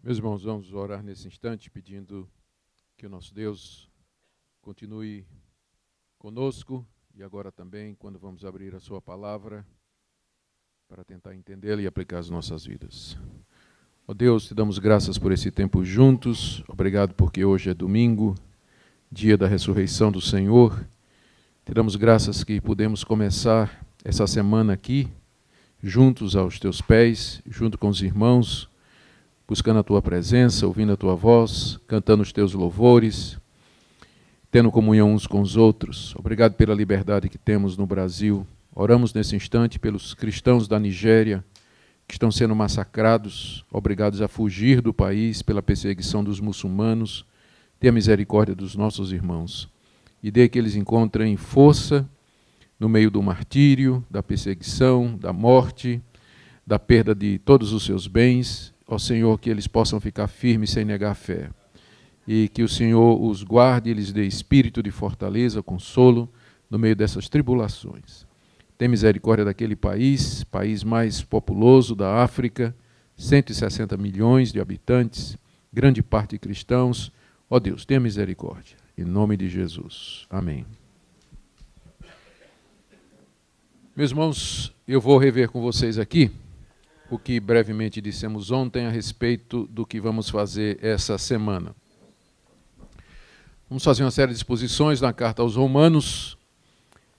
Meus irmãos, vamos orar nesse instante pedindo que o nosso Deus continue conosco e agora também quando vamos abrir a sua palavra para tentar entendê-la e aplicar as nossas vidas. Ó Deus, te damos graças por esse tempo juntos, obrigado porque hoje é domingo, dia da ressurreição do Senhor. Te damos graças que podemos começar essa semana aqui, juntos aos teus pés, junto com os irmãos, buscando a tua presença, ouvindo a tua voz, cantando os teus louvores, tendo comunhão uns com os outros. Obrigado pela liberdade que temos no Brasil. Oramos nesse instante pelos cristãos da Nigéria que estão sendo massacrados, obrigados a fugir do país pela perseguição dos muçulmanos. Tenha misericórdia dos nossos irmãos e dê que eles encontrem força no meio do martírio, da perseguição, da morte, da perda de todos os seus bens. Ó Senhor, que eles possam ficar firmes sem negar a fé. E que o Senhor os guarde e lhes dê espírito de fortaleza, consolo, no meio dessas tribulações. Tem misericórdia daquele país mais populoso da África, 160 milhões de habitantes, grande parte cristãos. Ó Deus, tenha misericórdia. Em nome de Jesus. Amém. Meus irmãos, eu vou rever com vocês aqui o que brevemente dissemos ontem a respeito do que vamos fazer essa semana. Vamos fazer uma série de exposições na carta aos Romanos,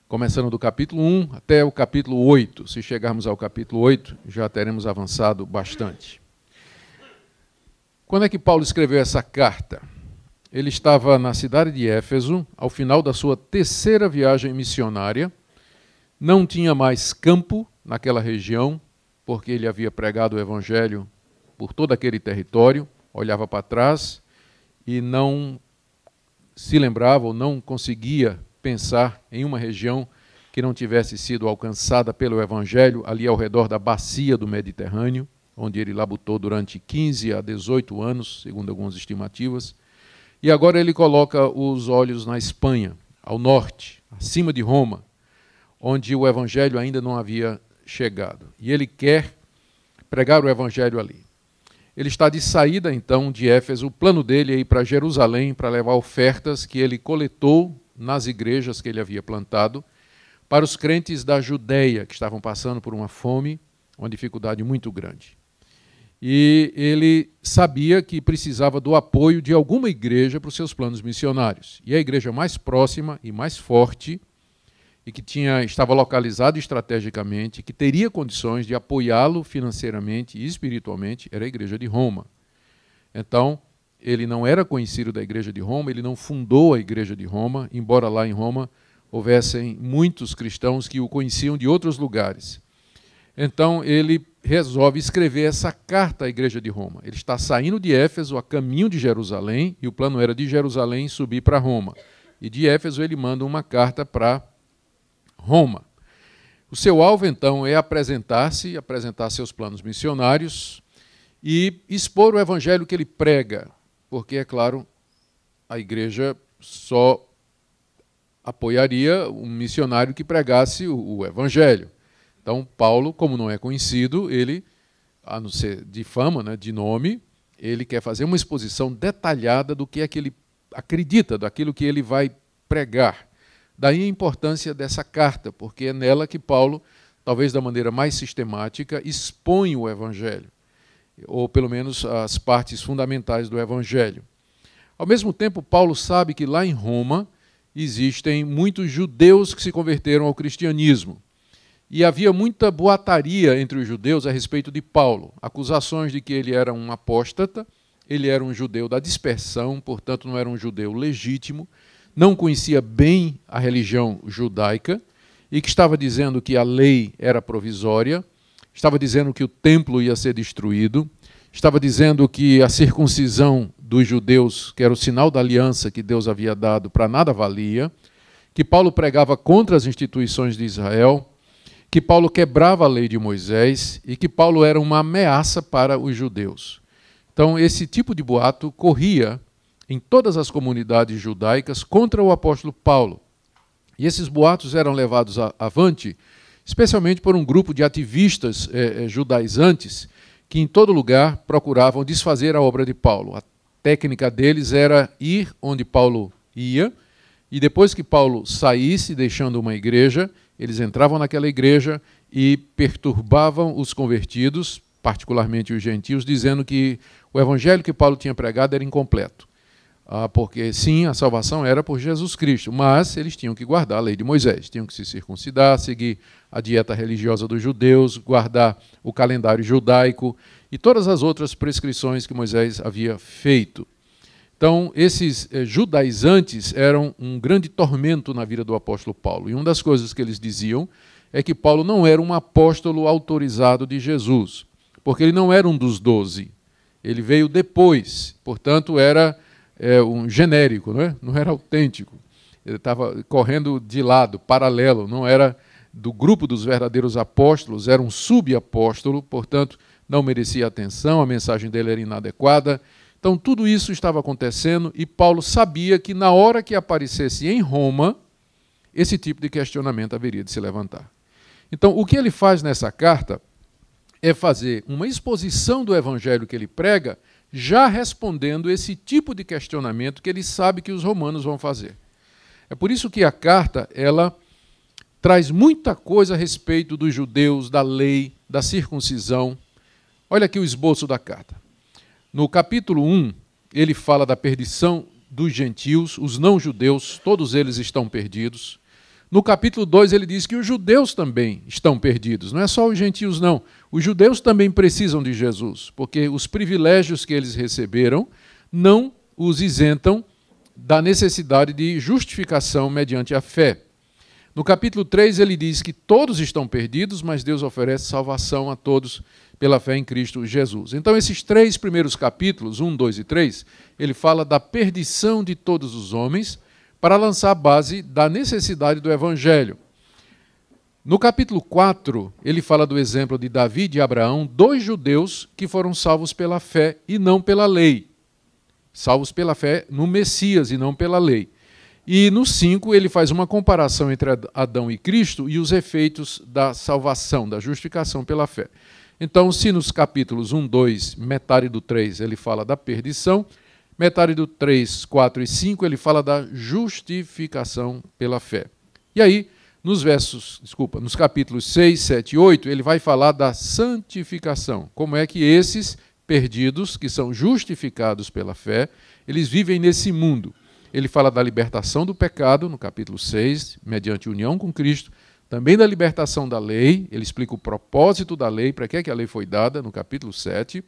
começando do capítulo 1 até o capítulo 8. Se chegarmos ao capítulo 8, já teremos avançado bastante. Quando é que Paulo escreveu essa carta? Ele estava na cidade de Éfeso, ao final da sua terceira viagem missionária, não tinha mais campo naquela região, porque ele havia pregado o evangelho por todo aquele território, olhava para trás e não se lembrava ou não conseguia pensar em uma região que não tivesse sido alcançada pelo evangelho, ali ao redor da bacia do Mediterrâneo, onde ele labutou durante 15 a 18 anos, segundo algumas estimativas, e agora ele coloca os olhos na Espanha, ao norte, acima de Roma, onde o evangelho ainda não havia chegado. E ele quer pregar o evangelho ali. Ele está de saída, então, de Éfeso. O plano dele é ir para Jerusalém para levar ofertas que ele coletou nas igrejas que ele havia plantado para os crentes da Judeia, que estavam passando por uma fome, uma dificuldade muito grande. E ele sabia que precisava do apoio de alguma igreja para os seus planos missionários. E a igreja mais próxima e mais forte e que estava localizado estrategicamente, que teria condições de apoiá-lo financeiramente e espiritualmente, era a Igreja de Roma. Então, ele não era conhecido da Igreja de Roma, ele não fundou a Igreja de Roma, embora lá em Roma houvessem muitos cristãos que o conheciam de outros lugares. Então, ele resolve escrever essa carta à Igreja de Roma. Ele está saindo de Éfeso a caminho de Jerusalém, e o plano era de Jerusalém subir para Roma. E de Éfeso ele manda uma carta para Roma. O seu alvo, então, é apresentar seus planos missionários e expor o evangelho que ele prega, porque, é claro, a igreja só apoiaria um missionário que pregasse o evangelho. Então, Paulo, como não é conhecido, ele, a não ser de fama, né, de nome, ele quer fazer uma exposição detalhada do que é que ele acredita, daquilo que ele vai pregar. Daí a importância dessa carta, porque é nela que Paulo, talvez da maneira mais sistemática, expõe o Evangelho, ou pelo menos as partes fundamentais do Evangelho. Ao mesmo tempo, Paulo sabe que lá em Roma existem muitos judeus que se converteram ao cristianismo. E havia muita boataria entre os judeus a respeito de Paulo, acusações de que ele era um apóstata, ele era um judeu da dispersão, portanto não era um judeu legítimo, não conhecia bem a religião judaica e que estava dizendo que a lei era provisória, estava dizendo que o templo ia ser destruído, estava dizendo que a circuncisão dos judeus, que era o sinal da aliança que Deus havia dado, para nada valia, que Paulo pregava contra as instituições de Israel, que Paulo quebrava a lei de Moisés e que Paulo era uma ameaça para os judeus. Então, esse tipo de boato corria em todas as comunidades judaicas contra o apóstolo Paulo. E esses boatos eram levados avante, especialmente por um grupo de ativistas judaizantes que em todo lugar procuravam desfazer a obra de Paulo. A técnica deles era ir onde Paulo ia, e depois que Paulo saísse, deixando uma igreja, eles entravam naquela igreja e perturbavam os convertidos, particularmente os gentios, dizendo que o evangelho que Paulo tinha pregado era incompleto. Porque, sim, a salvação era por Jesus Cristo, mas eles tinham que guardar a lei de Moisés, tinham que se circuncidar, seguir a dieta religiosa dos judeus, guardar o calendário judaico e todas as outras prescrições que Moisés havia feito. Então, esses judaizantes eram um grande tormento na vida do apóstolo Paulo. E uma das coisas que eles diziam é que Paulo não era um apóstolo autorizado de Jesus, porque ele não era um dos 12. Ele veio depois, portanto, era um genérico, não era autêntico. Ele estava correndo de lado, paralelo, não era do grupo dos verdadeiros apóstolos, era um subapóstolo, portanto, não merecia atenção, a mensagem dele era inadequada. Então, tudo isso estava acontecendo e Paulo sabia que na hora que aparecesse em Roma, esse tipo de questionamento haveria de se levantar. Então, o que ele faz nessa carta é fazer uma exposição do evangelho que ele prega, já respondendo esse tipo de questionamento que ele sabe que os romanos vão fazer. É por isso que a carta ela traz muita coisa a respeito dos judeus, da lei, da circuncisão. Olha aqui o esboço da carta. No capítulo 1, ele fala da perdição dos gentios, os não-judeus, todos eles estão perdidos. No capítulo 2, ele diz que os judeus também estão perdidos. Não é só os gentios, não. Os judeus também precisam de Jesus, porque os privilégios que eles receberam não os isentam da necessidade de justificação mediante a fé. No capítulo 3, ele diz que todos estão perdidos, mas Deus oferece salvação a todos pela fé em Cristo Jesus. Então, esses 3 primeiros capítulos, 1, 2 e 3, ele fala da perdição de todos os homens, para lançar a base da necessidade do Evangelho. No capítulo 4, ele fala do exemplo de Davi e de Abraão, 2 judeus que foram salvos pela fé e não pela lei. Salvos pela fé no Messias e não pela lei. E no 5, ele faz uma comparação entre Adão e Cristo e os efeitos da salvação, da justificação pela fé. Então, se nos capítulos 1, 2, metade do 3, ele fala da perdição, metade do 3, 4 e 5, ele fala da justificação pela fé. E aí, nos capítulos 6, 7 e 8, ele vai falar da santificação. Como é que esses perdidos, que são justificados pela fé, eles vivem nesse mundo. Ele fala da libertação do pecado, no capítulo 6, mediante união com Cristo, também da libertação da lei, ele explica o propósito da lei, para que a lei foi dada, no capítulo 7,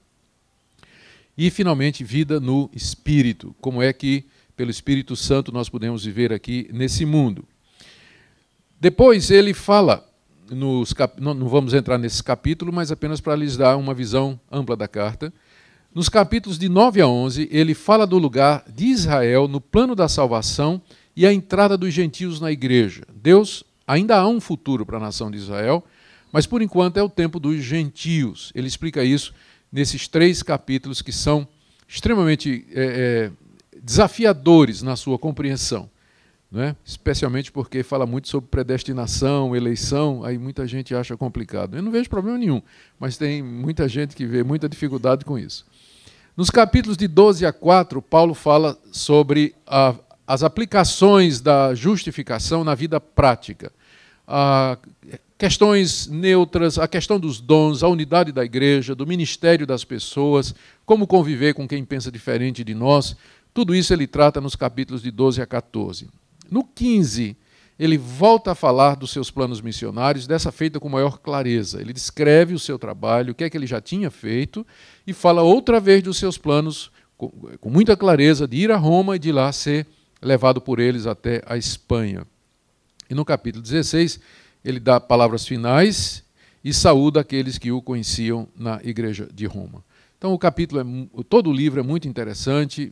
e, finalmente, vida no Espírito. Como é que, pelo Espírito Santo, nós podemos viver aqui nesse mundo. Depois ele fala, não vamos entrar nesse capítulo, mas apenas para lhes dar uma visão ampla da carta. Nos capítulos de 9 a 11, ele fala do lugar de Israel no plano da salvação e a entrada dos gentios na igreja. Deus ainda há um futuro para a nação de Israel, mas, por enquanto, é o tempo dos gentios. Ele explica isso nesses 3 capítulos que são extremamente desafiadores na sua compreensão, não é? Especialmente porque fala muito sobre predestinação, eleição, aí muita gente acha complicado. Eu não vejo problema nenhum, mas tem muita gente que vê muita dificuldade com isso. Nos capítulos de 12 a 4, Paulo fala sobre as aplicações da justificação na vida prática. Questões neutras, a questão dos dons, a unidade da igreja, do ministério das pessoas, como conviver com quem pensa diferente de nós, tudo isso ele trata nos capítulos de 12 a 14. No 15, ele volta a falar dos seus planos missionários, dessa feita com maior clareza. Ele descreve o seu trabalho, o que é que ele já tinha feito, e fala outra vez dos seus planos, com muita clareza, de ir a Roma e de lá ser levado por eles até a Espanha. E no capítulo 16, ele dá palavras finais e saúda aqueles que o conheciam na igreja de Roma. Então, todo o livro é muito interessante,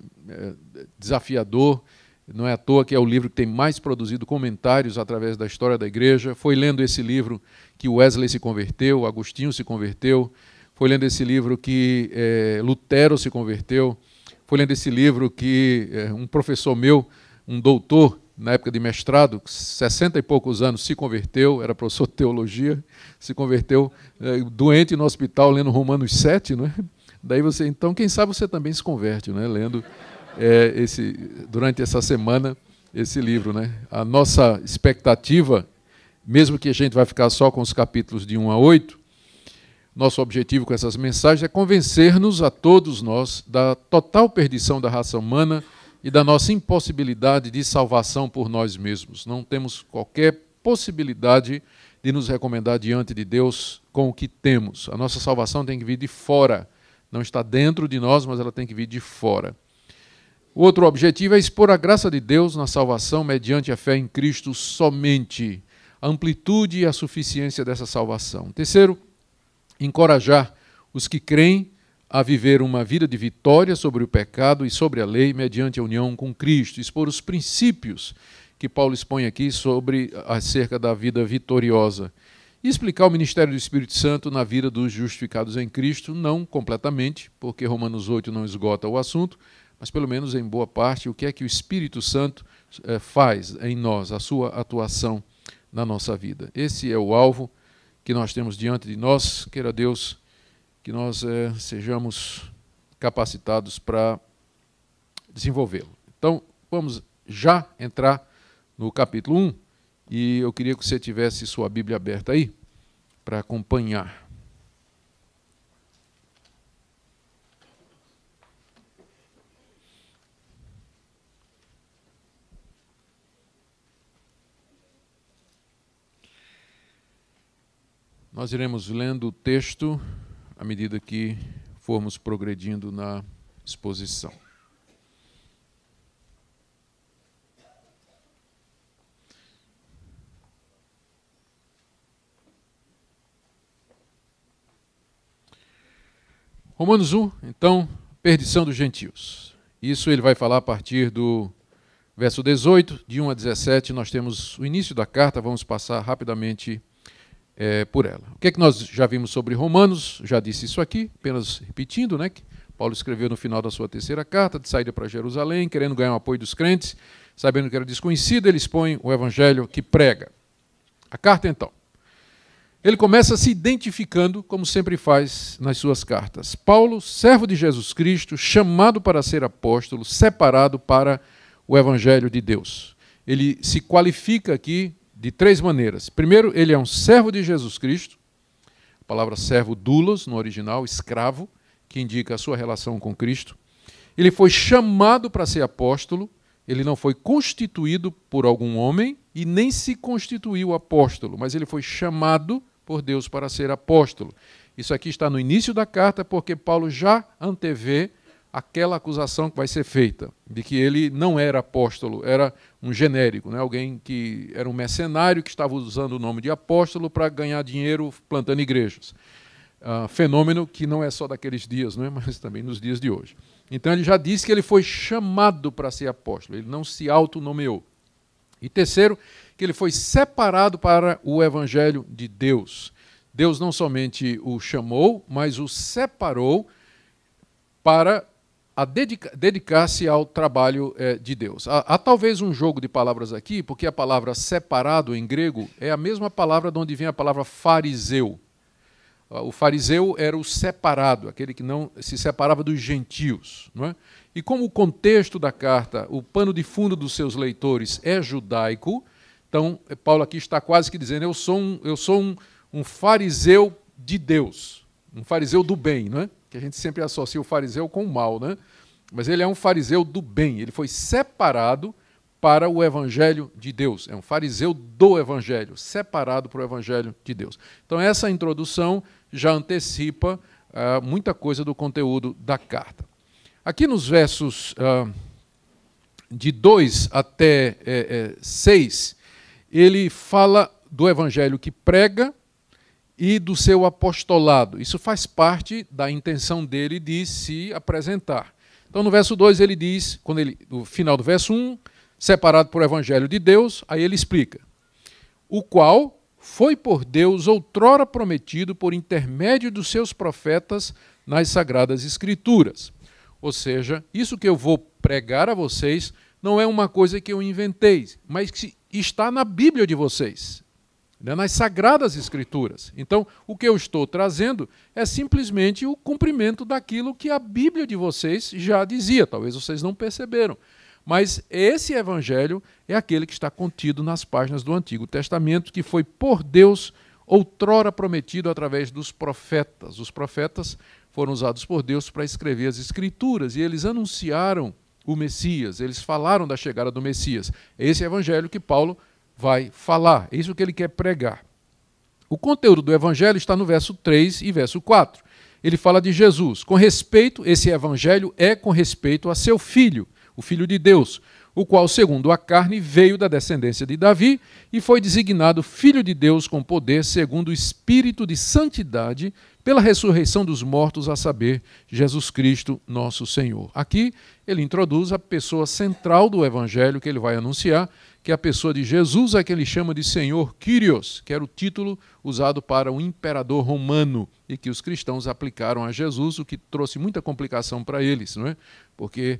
desafiador. Não é à toa que é o livro que tem mais produzido comentários através da história da igreja. Foi lendo esse livro que Wesley se converteu, Agostinho se converteu. Foi lendo esse livro que Lutero se converteu. Foi lendo esse livro que um professor meu, um doutor, na época de mestrado, 60 e poucos anos, se converteu, era professor de teologia, se converteu doente no hospital, lendo Romanos 7, não é? Daí você, então, quem sabe você também se converte, né? Lendo durante essa semana esse livro, né? A nossa expectativa, mesmo que a gente vai ficar só com os capítulos de 1 a 8, nosso objetivo com essas mensagens é convencer-nos a todos nós da total perdição da raça humana e da nossa impossibilidade de salvação por nós mesmos. Não temos qualquer possibilidade de nos recomendar diante de Deus com o que temos. A nossa salvação tem que vir de fora. Não está dentro de nós, mas ela tem que vir de fora. O outro objetivo é expor a graça de Deus na salvação mediante a fé em Cristo somente. A amplitude e a suficiência dessa salvação. Terceiro, encorajar os que creem a viver uma vida de vitória sobre o pecado e sobre a lei mediante a união com Cristo. Expor os princípios que Paulo expõe aqui acerca da vida vitoriosa. E explicar o ministério do Espírito Santo na vida dos justificados em Cristo, não completamente, porque Romanos 8 não esgota o assunto, mas pelo menos em boa parte o que é que o Espírito Santo faz em nós, a sua atuação na nossa vida. Esse é o alvo que nós temos diante de nós. Queira Deus que nós sejamos capacitados para desenvolvê-lo. Então, vamos já entrar no capítulo 1. E eu queria que você tivesse sua Bíblia aberta aí, para acompanhar. Nós iremos lendo o texto à medida que formos progredindo na exposição. Romanos 1, então, perdição dos gentios. Isso ele vai falar a partir do verso 18, de 1 a 17, nós temos o início da carta, vamos passar rapidamente por ela. O que é que nós já vimos sobre Romanos? Já disse isso aqui, apenas repetindo, né, que Paulo escreveu no final da sua terceira carta, de saída para Jerusalém, querendo ganhar o apoio dos crentes, sabendo que era desconhecido, ele expõe o evangelho que prega. A carta, então. Ele começa se identificando, como sempre faz nas suas cartas. Paulo, servo de Jesus Cristo, chamado para ser apóstolo, separado para o Evangelho de Deus. Ele se qualifica aqui de três maneiras. Primeiro, ele é um servo de Jesus Cristo, a palavra servo doulos, no original, escravo, que indica a sua relação com Cristo. Ele foi chamado para ser apóstolo, ele não foi constituído por algum homem e nem se constituiu apóstolo, mas ele foi chamado por Deus para ser apóstolo. Isso aqui está no início da carta, porque Paulo já antevê aquela acusação que vai ser feita, de que ele não era apóstolo, era um genérico, né? Alguém que era um mercenário que estava usando o nome de apóstolo para ganhar dinheiro plantando igrejas. Fenômeno que não é só daqueles dias, né? Mas também nos dias de hoje. Então ele já disse que ele foi chamado para ser apóstolo, ele não se autonomeou. E terceiro, que ele foi separado para o Evangelho de Deus. Deus não somente o chamou, mas o separou para dedicar-se ao trabalho de Deus. Há talvez um jogo de palavras aqui, porque a palavra separado em grego é a mesma palavra de onde vem a palavra fariseu. O fariseu era o separado, aquele que não se separava dos gentios, não é? E como o contexto da carta, o pano de fundo dos seus leitores é judaico, então Paulo aqui está quase que dizendo, eu sou um fariseu de Deus, um fariseu do bem, não é? Que a gente sempre associa o fariseu com o mal, né? Mas ele é um fariseu do bem, ele foi separado para o Evangelho de Deus, é um fariseu do Evangelho, separado para o Evangelho de Deus. Então essa introdução já antecipa muita coisa do conteúdo da carta. Aqui nos versos de 2 até 6, ele fala do evangelho que prega e do seu apostolado. Isso faz parte da intenção dele de se apresentar. Então, no verso 2, ele diz, no final do verso 1, separado por evangelho de Deus, aí ele explica, o qual foi por Deus outrora prometido por intermédio dos seus profetas nas Sagradas Escrituras. Ou seja, isso que eu vou pregar a vocês não é uma coisa que eu inventei, mas que está na Bíblia de vocês, né, nas Sagradas Escrituras. Então, o que eu estou trazendo é simplesmente o cumprimento daquilo que a Bíblia de vocês já dizia. Talvez vocês não perceberam. Mas esse evangelho é aquele que está contido nas páginas do Antigo Testamento, que foi por Deus outrora prometido através dos profetas. Os profetas foram usados por Deus para escrever as Escrituras, e eles anunciaram o Messias, eles falaram da chegada do Messias. Esse evangelho que Paulo vai falar, é isso que ele quer pregar. O conteúdo do evangelho está no verso 3 e verso 4. Ele fala de Jesus. Com respeito, esse evangelho é com respeito a seu filho, o Filho de Deus, o qual, segundo a carne, veio da descendência de Davi e foi designado Filho de Deus com poder, segundo o Espírito de santidade, pela ressurreição dos mortos, a saber, Jesus Cristo, nosso Senhor. Aqui ele introduz a pessoa central do evangelho que ele vai anunciar, que é a pessoa de Jesus, a que ele chama de Senhor Kyrios, que era o título usado para o imperador romano e que os cristãos aplicaram a Jesus, o que trouxe muita complicação para eles, não é? Porque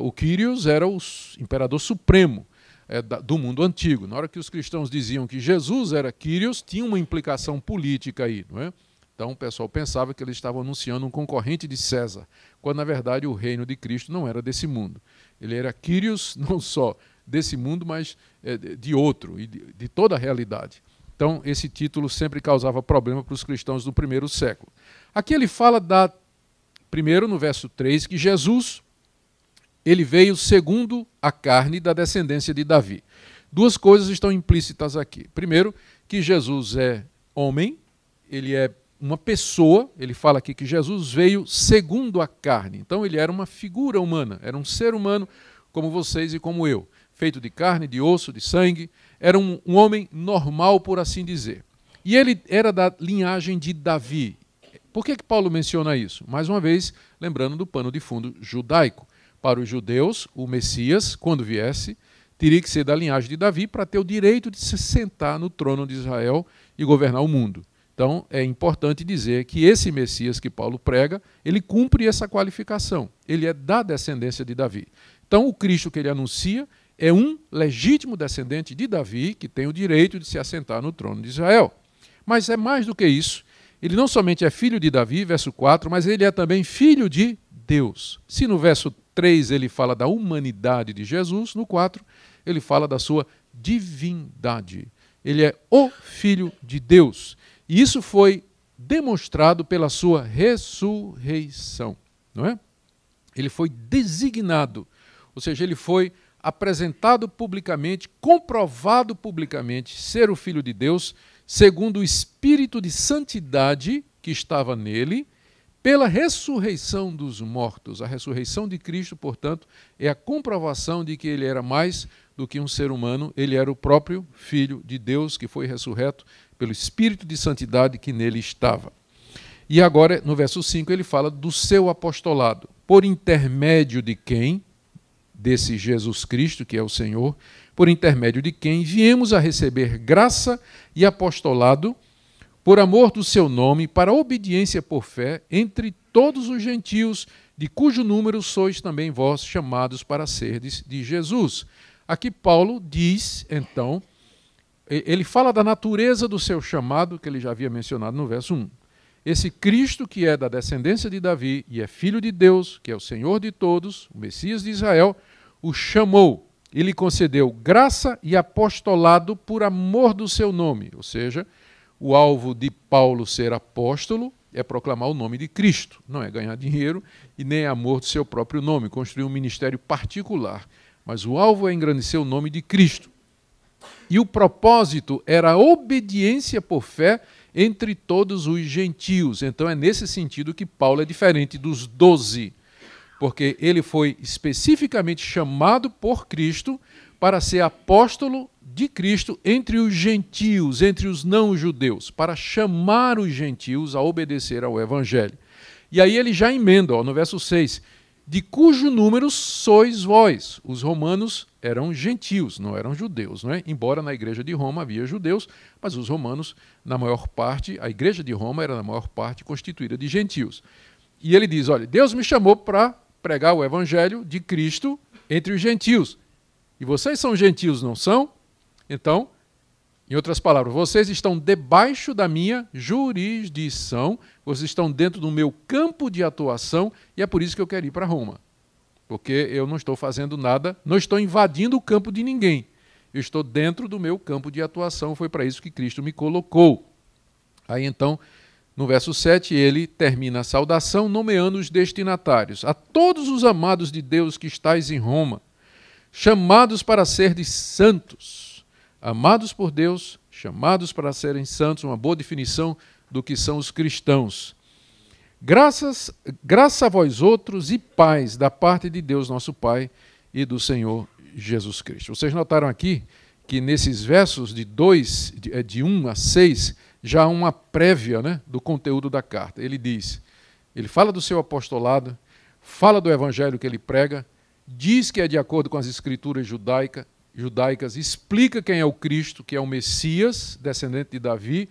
o Kyrios era o imperador supremo do mundo antigo. Na hora que os cristãos diziam que Jesus era Kyrios, tinha uma implicação política aí, não é? Então o pessoal pensava que eles estavam anunciando um concorrente de César, quando na verdade o reino de Cristo não era desse mundo. Ele era Kyrios não só desse mundo, mas de outro, e de toda a realidade. Então esse título sempre causava problema para os cristãos do primeiro século. Aqui ele fala, primeiro no verso 3, que Jesus ele veio segundo a carne da descendência de Davi. Duas coisas estão implícitas aqui. Primeiro, que Jesus é homem, ele é uma pessoa, ele fala aqui que Jesus veio segundo a carne. Então ele era uma figura humana, era um ser humano como vocês e como eu, feito de carne, de osso, de sangue, era um homem normal, por assim dizer. E ele era da linhagem de Davi. Por que Paulo menciona isso? Mais uma vez, lembrando do pano de fundo judaico. Para os judeus, o Messias, quando viesse, teria que ser da linhagem de Davi para ter o direito de se sentar no trono de Israel e governar o mundo. Então, é importante dizer que esse Messias que Paulo prega, ele cumpre essa qualificação. Ele é da descendência de Davi. Então, o Cristo que ele anuncia é um legítimo descendente de Davi que tem o direito de se assentar no trono de Israel. Mas é mais do que isso. Ele não somente é filho de Davi, verso 4, mas ele é também filho de Deus. Se no verso 3 ele fala da humanidade de Jesus, no 4 ele fala da sua divindade. Ele é o Filho de Deus. E isso foi demonstrado pela sua ressurreição, não é? Ele foi designado, ou seja, ele foi apresentado publicamente, comprovado publicamente ser o Filho de Deus, segundo o Espírito de santidade que estava nele, pela ressurreição dos mortos. A ressurreição de Cristo, portanto, é a comprovação de que ele era mais do que um ser humano, ele era o próprio Filho de Deus que foi ressurreto pelo Espírito de santidade que nele estava. E agora, no verso 5, ele fala do seu apostolado, por intermédio de quem, desse Jesus Cristo, que é o Senhor, por intermédio de quem viemos a receber graça e apostolado, por amor do seu nome, para obediência por fé, entre todos os gentios, de cujo número sois também vós chamados para serdes de Jesus. Aqui Paulo diz, então, ele fala da natureza do seu chamado, que ele já havia mencionado no verso 1. Esse Cristo que é da descendência de Davi e é filho de Deus, que é o Senhor de todos, o Messias de Israel, o chamou e lhe concedeu graça e apostolado por amor do seu nome, ou seja, o alvo de Paulo ser apóstolo é proclamar o nome de Cristo, não é ganhar dinheiro e nem amor do seu próprio nome, construir um ministério particular, mas o alvo é engrandecer o nome de Cristo. E o propósito era a obediência por fé entre todos os gentios. Então é nesse sentido que Paulo é diferente dos 12, porque ele foi especificamente chamado por Cristo para ser apóstolo de Cristo entre os gentios, entre os não-judeus, para chamar os gentios a obedecer ao Evangelho. E aí ele já emenda, no verso 6, de cujo número sois vós. Os romanos eram gentios, não eram judeus, não é? Embora na igreja de Roma havia judeus, mas os romanos, na maior parte, a igreja de Roma era na maior parte constituída de gentios. E ele diz, olha, Deus me chamou para pregar o Evangelho de Cristo entre os gentios. E vocês são gentios, não são? Então, em outras palavras, vocês estão debaixo da minha jurisdição, vocês estão dentro do meu campo de atuação, e é por isso que eu quero ir para Roma. Porque eu não estou fazendo nada, não estou invadindo o campo de ninguém. Eu estou dentro do meu campo de atuação, foi para isso que Cristo me colocou. Aí então, no verso 7, ele termina a saudação nomeando os destinatários. A todos os amados de Deus que estáis em Roma, chamados para serdes santos. Amados por Deus, chamados para serem santos, uma boa definição do que são os cristãos. Graça a vós outros e paz da parte de Deus nosso Pai e do Senhor Jesus Cristo. Vocês notaram aqui que nesses versos de 1 a 6, já há uma prévia, né, do conteúdo da carta. Ele fala do seu apostolado, fala do evangelho que ele prega, diz que é de acordo com as escrituras judaicas, explica quem é o Cristo, que é o Messias, descendente de Davi,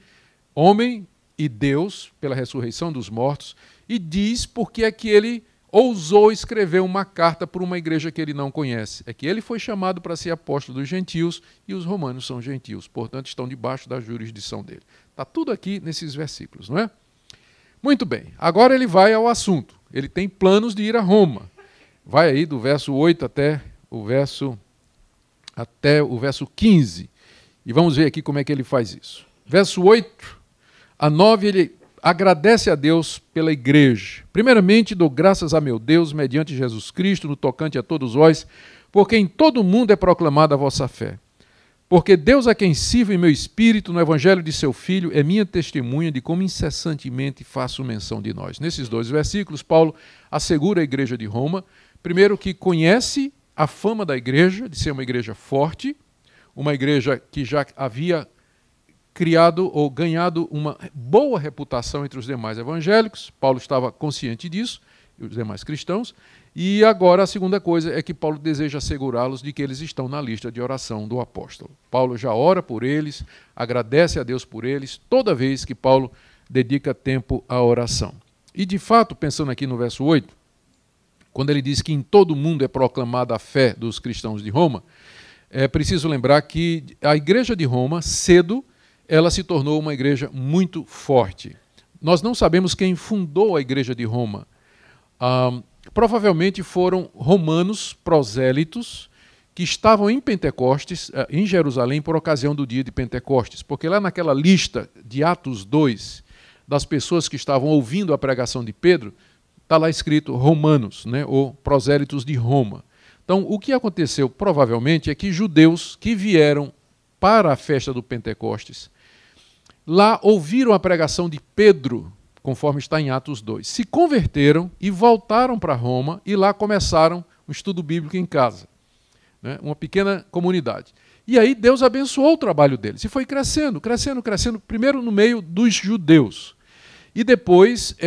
homem e Deus, pela ressurreição dos mortos, e diz por que é que ele ousou escrever uma carta para uma igreja que ele não conhece. É que ele foi chamado para ser apóstolo dos gentios e os romanos são gentios, portanto estão debaixo da jurisdição dele. Está tudo aqui nesses versículos, não é? Muito bem, agora ele vai ao assunto. Ele tem planos de ir a Roma. Vai aí do verso 8 até o verso 15. E vamos ver aqui como é que ele faz isso. Verso 8 a 9, ele agradece a Deus pela igreja. Primeiramente, dou graças a meu Deus, mediante Jesus Cristo, no tocante a todos vós, porque em todo o mundo é proclamada a vossa fé. Porque Deus a quem sirvo em meu espírito, no evangelho de seu Filho, é minha testemunha de como incessantemente faço menção de nós. Nesses 2 versículos, Paulo assegura a igreja de Roma, primeiro que conhece a fama da igreja, de ser uma igreja forte, uma igreja que já havia criado ou ganhado uma boa reputação entre os demais evangélicos. Paulo estava consciente disso, e os demais cristãos. E agora a segunda coisa é que Paulo deseja assegurá-los de que eles estão na lista de oração do apóstolo. Paulo já ora por eles, agradece a Deus por eles, toda vez que Paulo dedica tempo à oração. E de fato, pensando aqui no verso 8, quando ele diz que em todo mundo é proclamada a fé dos cristãos de Roma, é preciso lembrar que a igreja de Roma, cedo, ela se tornou uma igreja muito forte. Nós não sabemos quem fundou a igreja de Roma. Provavelmente foram romanos prosélitos que estavam em Pentecostes, em Jerusalém, por ocasião do dia de Pentecostes, porque lá naquela lista de Atos 2, das pessoas que estavam ouvindo a pregação de Pedro, está lá escrito romanos, né, ou prosélitos de Roma. Então, o que aconteceu provavelmente é que judeus que vieram para a festa do Pentecostes, lá ouviram a pregação de Pedro, conforme está em Atos 2. Se converteram e voltaram para Roma e lá começaram um estudo bíblico em casa. Né? Uma pequena comunidade. E aí Deus abençoou o trabalho deles. E foi crescendo, primeiro no meio dos judeus. E depois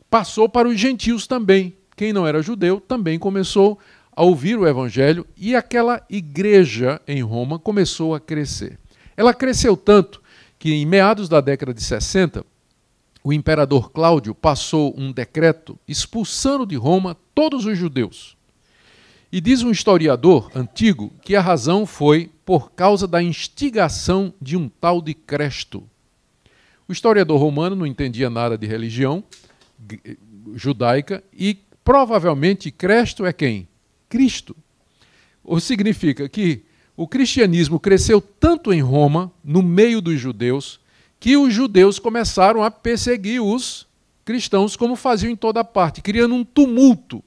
passou para os gentios também. Quem não era judeu também começou a ouvir o evangelho e aquela igreja em Roma começou a crescer. Ela cresceu tanto que em meados da década de 60, o imperador Cláudio passou um decreto expulsando de Roma todos os judeus. E diz um historiador antigo que a razão foi por causa da instigação de um tal de Cresto. O historiador romano não entendia nada de religião judaica e provavelmente Cresto é quem? Cristo. O significa que o cristianismo cresceu tanto em Roma, no meio dos judeus, que os judeus começaram a perseguir os cristãos como faziam em toda parte, criando um tumulto.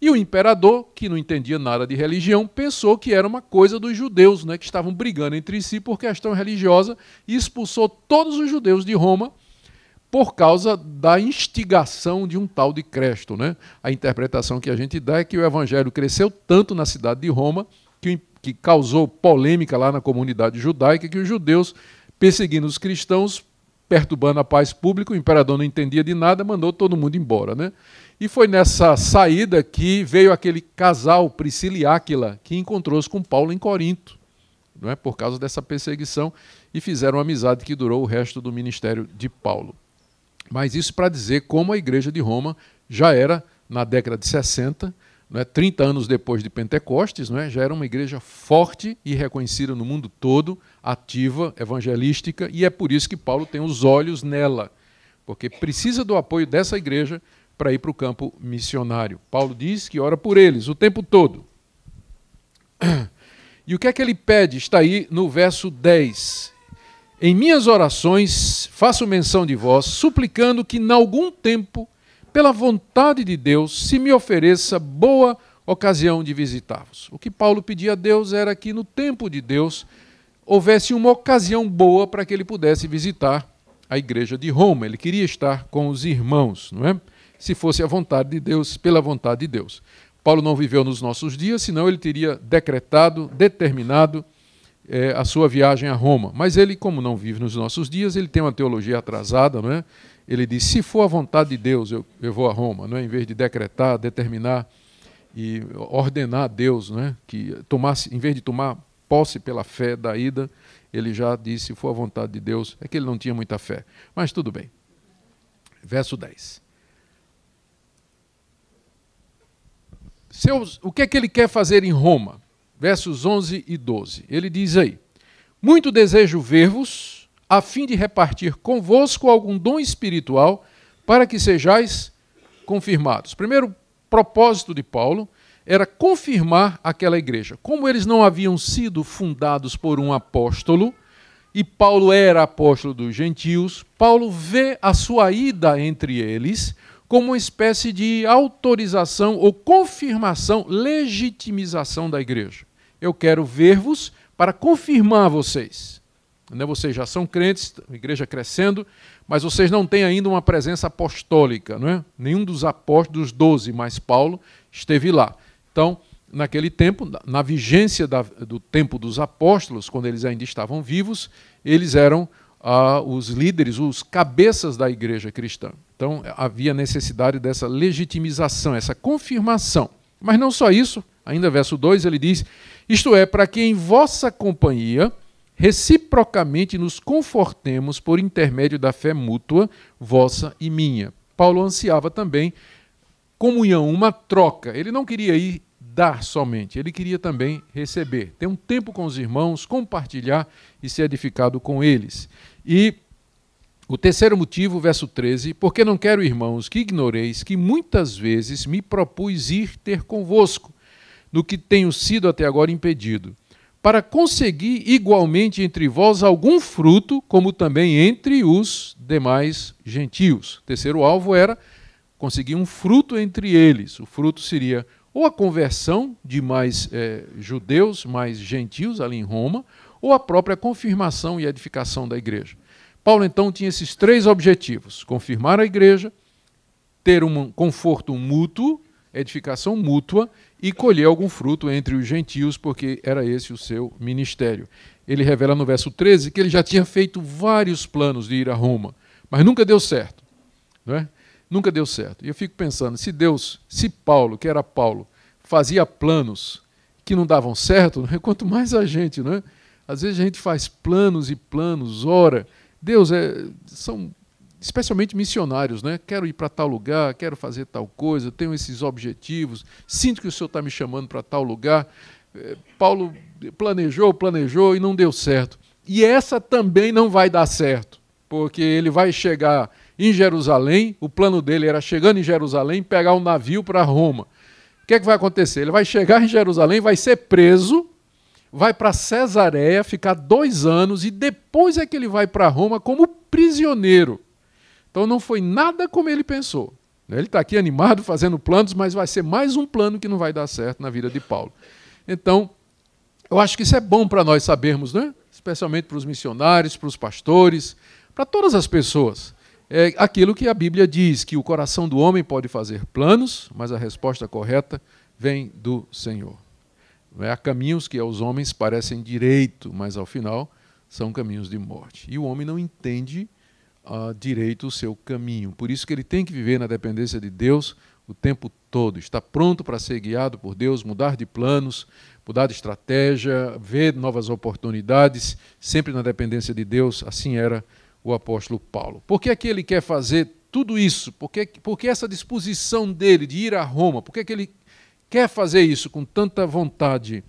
E o imperador, que não entendia nada de religião, pensou que era uma coisa dos judeus, né, que estavam brigando entre si por questão religiosa, e expulsou todos os judeus de Roma por causa da instigação de um tal de Cresto. Né? A interpretação que a gente dá é que o evangelho cresceu tanto na cidade de Roma que causou polêmica lá na comunidade judaica, que os judeus, perseguindo os cristãos, perturbando a paz pública, o imperador não entendia de nada, mandou todo mundo embora. Né? E foi nessa saída que veio aquele casal, Priscila e Áquila, que encontrou-se com Paulo em Corinto, não é? Por causa dessa perseguição, e fizeram uma amizade que durou o resto do ministério de Paulo. Mas isso para dizer como a igreja de Roma já era, na década de 60, não é, 30 anos depois de Pentecostes, não é, já era uma igreja forte e reconhecida no mundo todo, ativa, evangelística, e é por isso que Paulo tem os olhos nela, porque precisa do apoio dessa igreja para ir para o campo missionário. Paulo diz que ora por eles o tempo todo. E o que é que ele pede? Está aí no verso 10. Em minhas orações faço menção de vós, suplicando que, em algum tempo, pela vontade de Deus, se me ofereça boa ocasião de visitar-vos. O que Paulo pedia a Deus era que, no tempo de Deus, houvesse uma ocasião boa para que ele pudesse visitar a igreja de Roma. Ele queria estar com os irmãos, não é? Se fosse a vontade de Deus, pela vontade de Deus. Paulo não viveu nos nossos dias, senão ele teria decretado, determinado a sua viagem a Roma. Mas ele, como não vive nos nossos dias, ele tem uma teologia atrasada, não é? Ele diz, se for a vontade de Deus, eu vou a Roma, não é? Em vez de decretar, determinar e ordenar a Deus, não é? Que tomasse, em vez de tomar posse pela fé da ida, ele já disse, se for a vontade de Deus, é que ele não tinha muita fé. Mas tudo bem. Verso 10. O que é que ele quer fazer em Roma? Versos 11 e 12. Ele diz aí, muito desejo ver-vos, a fim de repartir convosco algum dom espiritual, para que sejais confirmados. Primeiro propósito de Paulo era confirmar aquela igreja. Como eles não haviam sido fundados por um apóstolo, e Paulo era apóstolo dos gentios, Paulo vê a sua ida entre eles como uma espécie de autorização ou confirmação, legitimização da igreja. Eu quero ver-vos para confirmar vocês. Vocês já são crentes, a igreja crescendo, mas vocês não têm ainda uma presença apostólica, não é? Nenhum dos apóstolos, dos 12, mas Paulo esteve lá. Então, naquele tempo, na vigência do tempo dos apóstolos, quando eles ainda estavam vivos, eles eram os líderes, os cabeças da igreja cristã. Então, havia necessidade dessa legitimização, essa confirmação. Mas não só isso, ainda verso 2, ele diz, isto é, para que em vossa companhia reciprocamente nos confortemos por intermédio da fé mútua, vossa e minha. Paulo ansiava também comunhão, uma troca. Ele não queria ir dar somente, ele queria também receber, ter um tempo com os irmãos, compartilhar e ser edificado com eles. E o terceiro motivo, verso 13, porque não quero, irmãos, que ignoreis que muitas vezes me propus ir ter convosco, no que tenho sido até agora impedido, para conseguir igualmente entre vós algum fruto, como também entre os demais gentios. O terceiro alvo era conseguir um fruto entre eles. O fruto seria ou a conversão de mais judeus, mais gentios ali em Roma, ou a própria confirmação e edificação da igreja. Paulo, então, tinha esses três objetivos: confirmar a igreja, ter um conforto mútuo, edificação mútua, e colher algum fruto entre os gentios, porque era esse o seu ministério. Ele revela no verso 13 que ele já tinha feito vários planos de ir a Roma, mas nunca deu certo. Não é? Nunca deu certo. E eu fico pensando, se Paulo, que era Paulo, fazia planos que não davam certo, não é? Quanto mais a gente, não é? Às vezes a gente faz planos e planos, ora, Deus são especialmente missionários, né? Quero ir para tal lugar, quero fazer tal coisa, tenho esses objetivos, sinto que o Senhor está me chamando para tal lugar. Paulo planejou e não deu certo. E essa também não vai dar certo, porque ele vai chegar em Jerusalém, o plano dele era, chegando em Jerusalém, pegar um navio para Roma. O que é que vai acontecer? Ele vai chegar em Jerusalém, vai ser preso, vai para Cesareia, ficar 2 anos, e depois é que ele vai para Roma como prisioneiro. Então não foi nada como ele pensou. Ele está aqui animado, fazendo planos, mas vai ser mais um plano que não vai dar certo na vida de Paulo. Então, eu acho que isso é bom para nós sabermos, né? Especialmente para os missionários, para os pastores, para todas as pessoas. É aquilo que a Bíblia diz, que o coração do homem pode fazer planos, mas a resposta correta vem do Senhor. Há caminhos que aos homens parecem direito, mas ao final são caminhos de morte. E o homem não entende direito o seu caminho. Por isso que ele tem que viver na dependência de Deus o tempo todo. Está pronto para ser guiado por Deus, mudar de planos, mudar de estratégia, ver novas oportunidades, sempre na dependência de Deus. Assim era o apóstolo Paulo. Por que é que ele quer fazer tudo isso? Por que essa disposição dele de ir a Roma? Por que é que ele quer fazer isso com tanta vontade?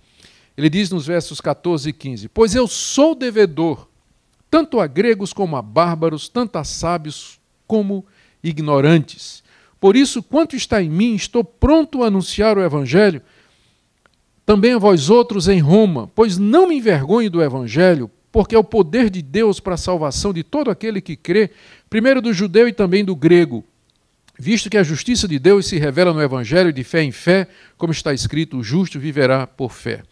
Ele diz nos versos 14 e 15: pois eu sou devedor, tanto a gregos como a bárbaros, tanto a sábios como ignorantes. Por isso, quanto está em mim, estou pronto a anunciar o Evangelho, também a vós outros em Roma, pois não me envergonho do Evangelho, porque é o poder de Deus para a salvação de todo aquele que crê, primeiro do judeu e também do grego, visto que a justiça de Deus se revela no Evangelho de fé em fé, como está escrito, o justo viverá por fé.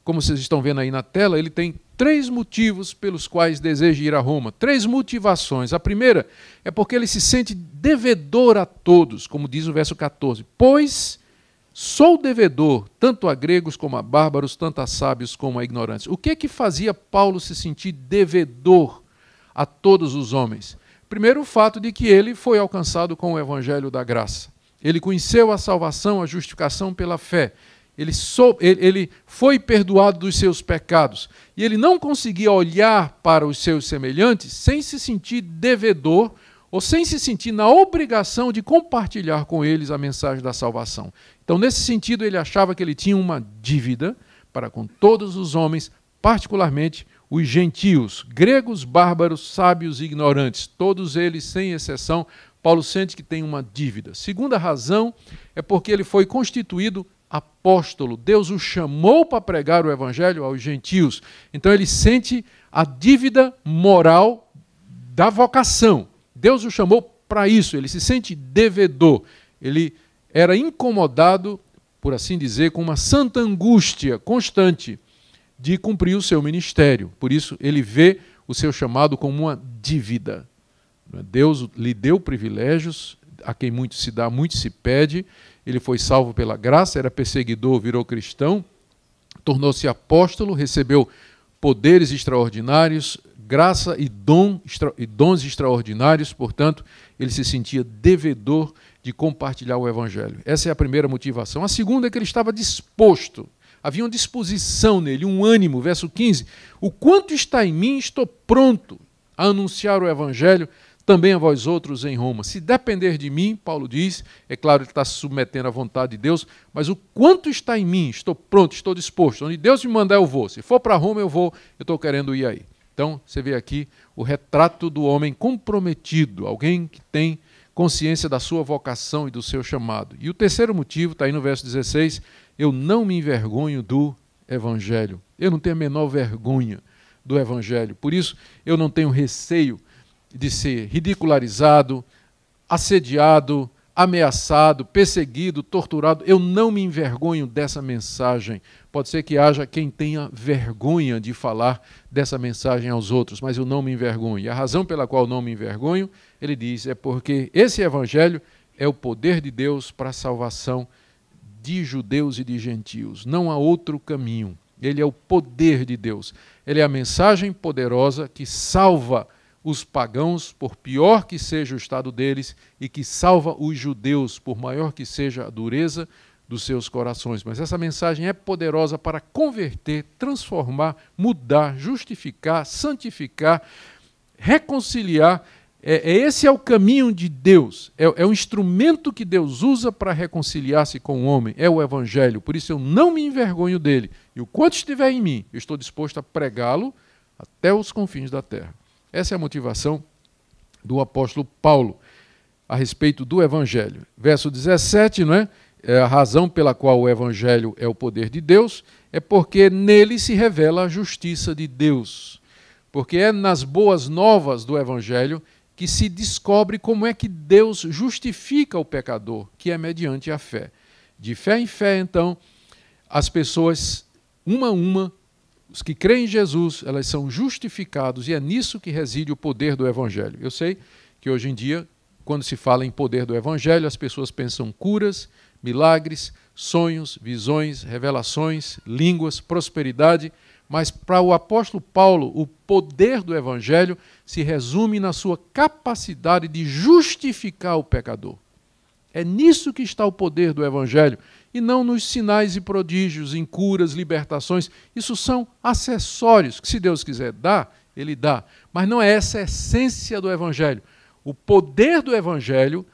Como vocês estão vendo aí na tela, ele tem 3 motivos pelos quais deseja ir a Roma. 3 motivações. A primeira é porque ele se sente devedor a todos, como diz o verso 14. Pois sou devedor, tanto a gregos como a bárbaros, tanto a sábios como a ignorantes. O que fazia Paulo se sentir devedor a todos os homens? Primeiro, o fato de que ele foi alcançado com o evangelho da graça. Ele conheceu a salvação, a justificação pela fé. Ele foi perdoado dos seus pecados. E ele não conseguia olhar para os seus semelhantes sem se sentir devedor ou sem se sentir na obrigação de compartilhar com eles a mensagem da salvação. Então, nesse sentido, ele achava que ele tinha uma dívida para com todos os homens, particularmente os gentios, gregos, bárbaros, sábios e ignorantes. Todos eles, sem exceção, Paulo sente que tem uma dívida. Segunda razão é porque ele foi constituído apóstolo. Deus o chamou para pregar o evangelho aos gentios. Então ele sente a dívida moral da vocação. Deus o chamou para isso, ele se sente devedor. Ele era incomodado, por assim dizer, com uma santa angústia constante de cumprir o seu ministério. Por isso ele vê o seu chamado como uma dívida. Deus lhe deu privilégios, a quem muito se dá, muito se pede. Ele foi salvo pela graça, era perseguidor, virou cristão, tornou-se apóstolo, recebeu poderes extraordinários, graça e dons extraordinários, portanto, ele se sentia devedor de compartilhar o evangelho. Essa é a primeira motivação. A segunda é que ele estava disposto, havia uma disposição nele, um ânimo, verso 15, o quanto está em mim, estou pronto a anunciar o evangelho também a vós outros em Roma. Se depender de mim, Paulo diz, é claro que ele está se submetendo à vontade de Deus, mas o quanto está em mim, estou pronto, estou disposto. Onde Deus me mandar, eu vou. Se for para Roma, eu vou, eu estou querendo ir aí. Então, você vê aqui o retrato do homem comprometido, alguém que tem consciência da sua vocação e do seu chamado. E o terceiro motivo, está aí no verso 16, eu não me envergonho do evangelho. Eu não tenho a menor vergonha do evangelho. Por isso, eu não tenho receio de ser ridicularizado, assediado, ameaçado, perseguido, torturado. Eu não me envergonho dessa mensagem. Pode ser que haja quem tenha vergonha de falar dessa mensagem aos outros, mas eu não me envergonho. E a razão pela qual não me envergonho, ele diz, é porque esse evangelho é o poder de Deus para a salvação de judeus e de gentios. Não há outro caminho. Ele é o poder de Deus. Ele é a mensagem poderosa que salva os pagãos, por pior que seja o estado deles, e que salva os judeus, por maior que seja a dureza dos seus corações. Mas essa mensagem é poderosa para converter, transformar, mudar, justificar, santificar, reconciliar. Esse é o caminho de Deus, é o instrumento que Deus usa para reconciliar-se com o homem, é o evangelho. Por isso eu não me envergonho dele, e o quanto estiver em mim, eu estou disposto a pregá-lo até os confins da terra. Essa é a motivação do apóstolo Paulo a respeito do evangelho. Verso 17, não é? A razão pela qual o evangelho é o poder de Deus é porque nele se revela a justiça de Deus. Porque é nas boas novas do evangelho que se descobre como é que Deus justifica o pecador, que é mediante a fé. De fé em fé, então, as pessoas, uma a uma, os que creem em Jesus, elas são justificados, e é nisso que reside o poder do evangelho. Eu sei que hoje em dia, quando se fala em poder do evangelho, as pessoas pensam curas, milagres, sonhos, visões, revelações, línguas, prosperidade, mas para o apóstolo Paulo, o poder do evangelho se resume na sua capacidade de justificar o pecador. É nisso que está o poder do evangelho, e não nos sinais e prodígios, em curas, libertações. Isso são acessórios que, se Deus quiser dar, Ele dá. Mas não é essa a essência do evangelho. O poder do evangelho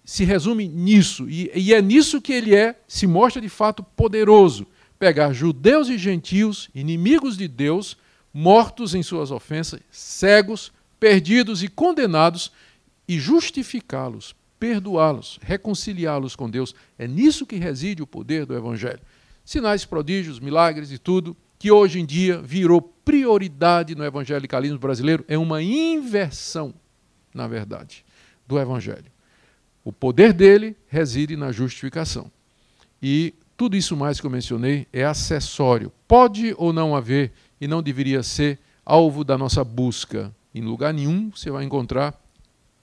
se resume nisso, e é nisso que ele se mostra de fato poderoso. Pegar judeus e gentios, inimigos de Deus, mortos em suas ofensas, cegos, perdidos e condenados, e justificá-los, perdoá-los, reconciliá-los com Deus. É nisso que reside o poder do Evangelho. Sinais, prodígios, milagres e tudo, que hoje em dia virou prioridade no evangelicalismo brasileiro, é uma inversão, na verdade, do Evangelho. O poder dele reside na justificação. E tudo isso mais que eu mencionei é acessório. Pode ou não haver, e não deveria ser, alvo da nossa busca. Em lugar nenhum você vai encontrar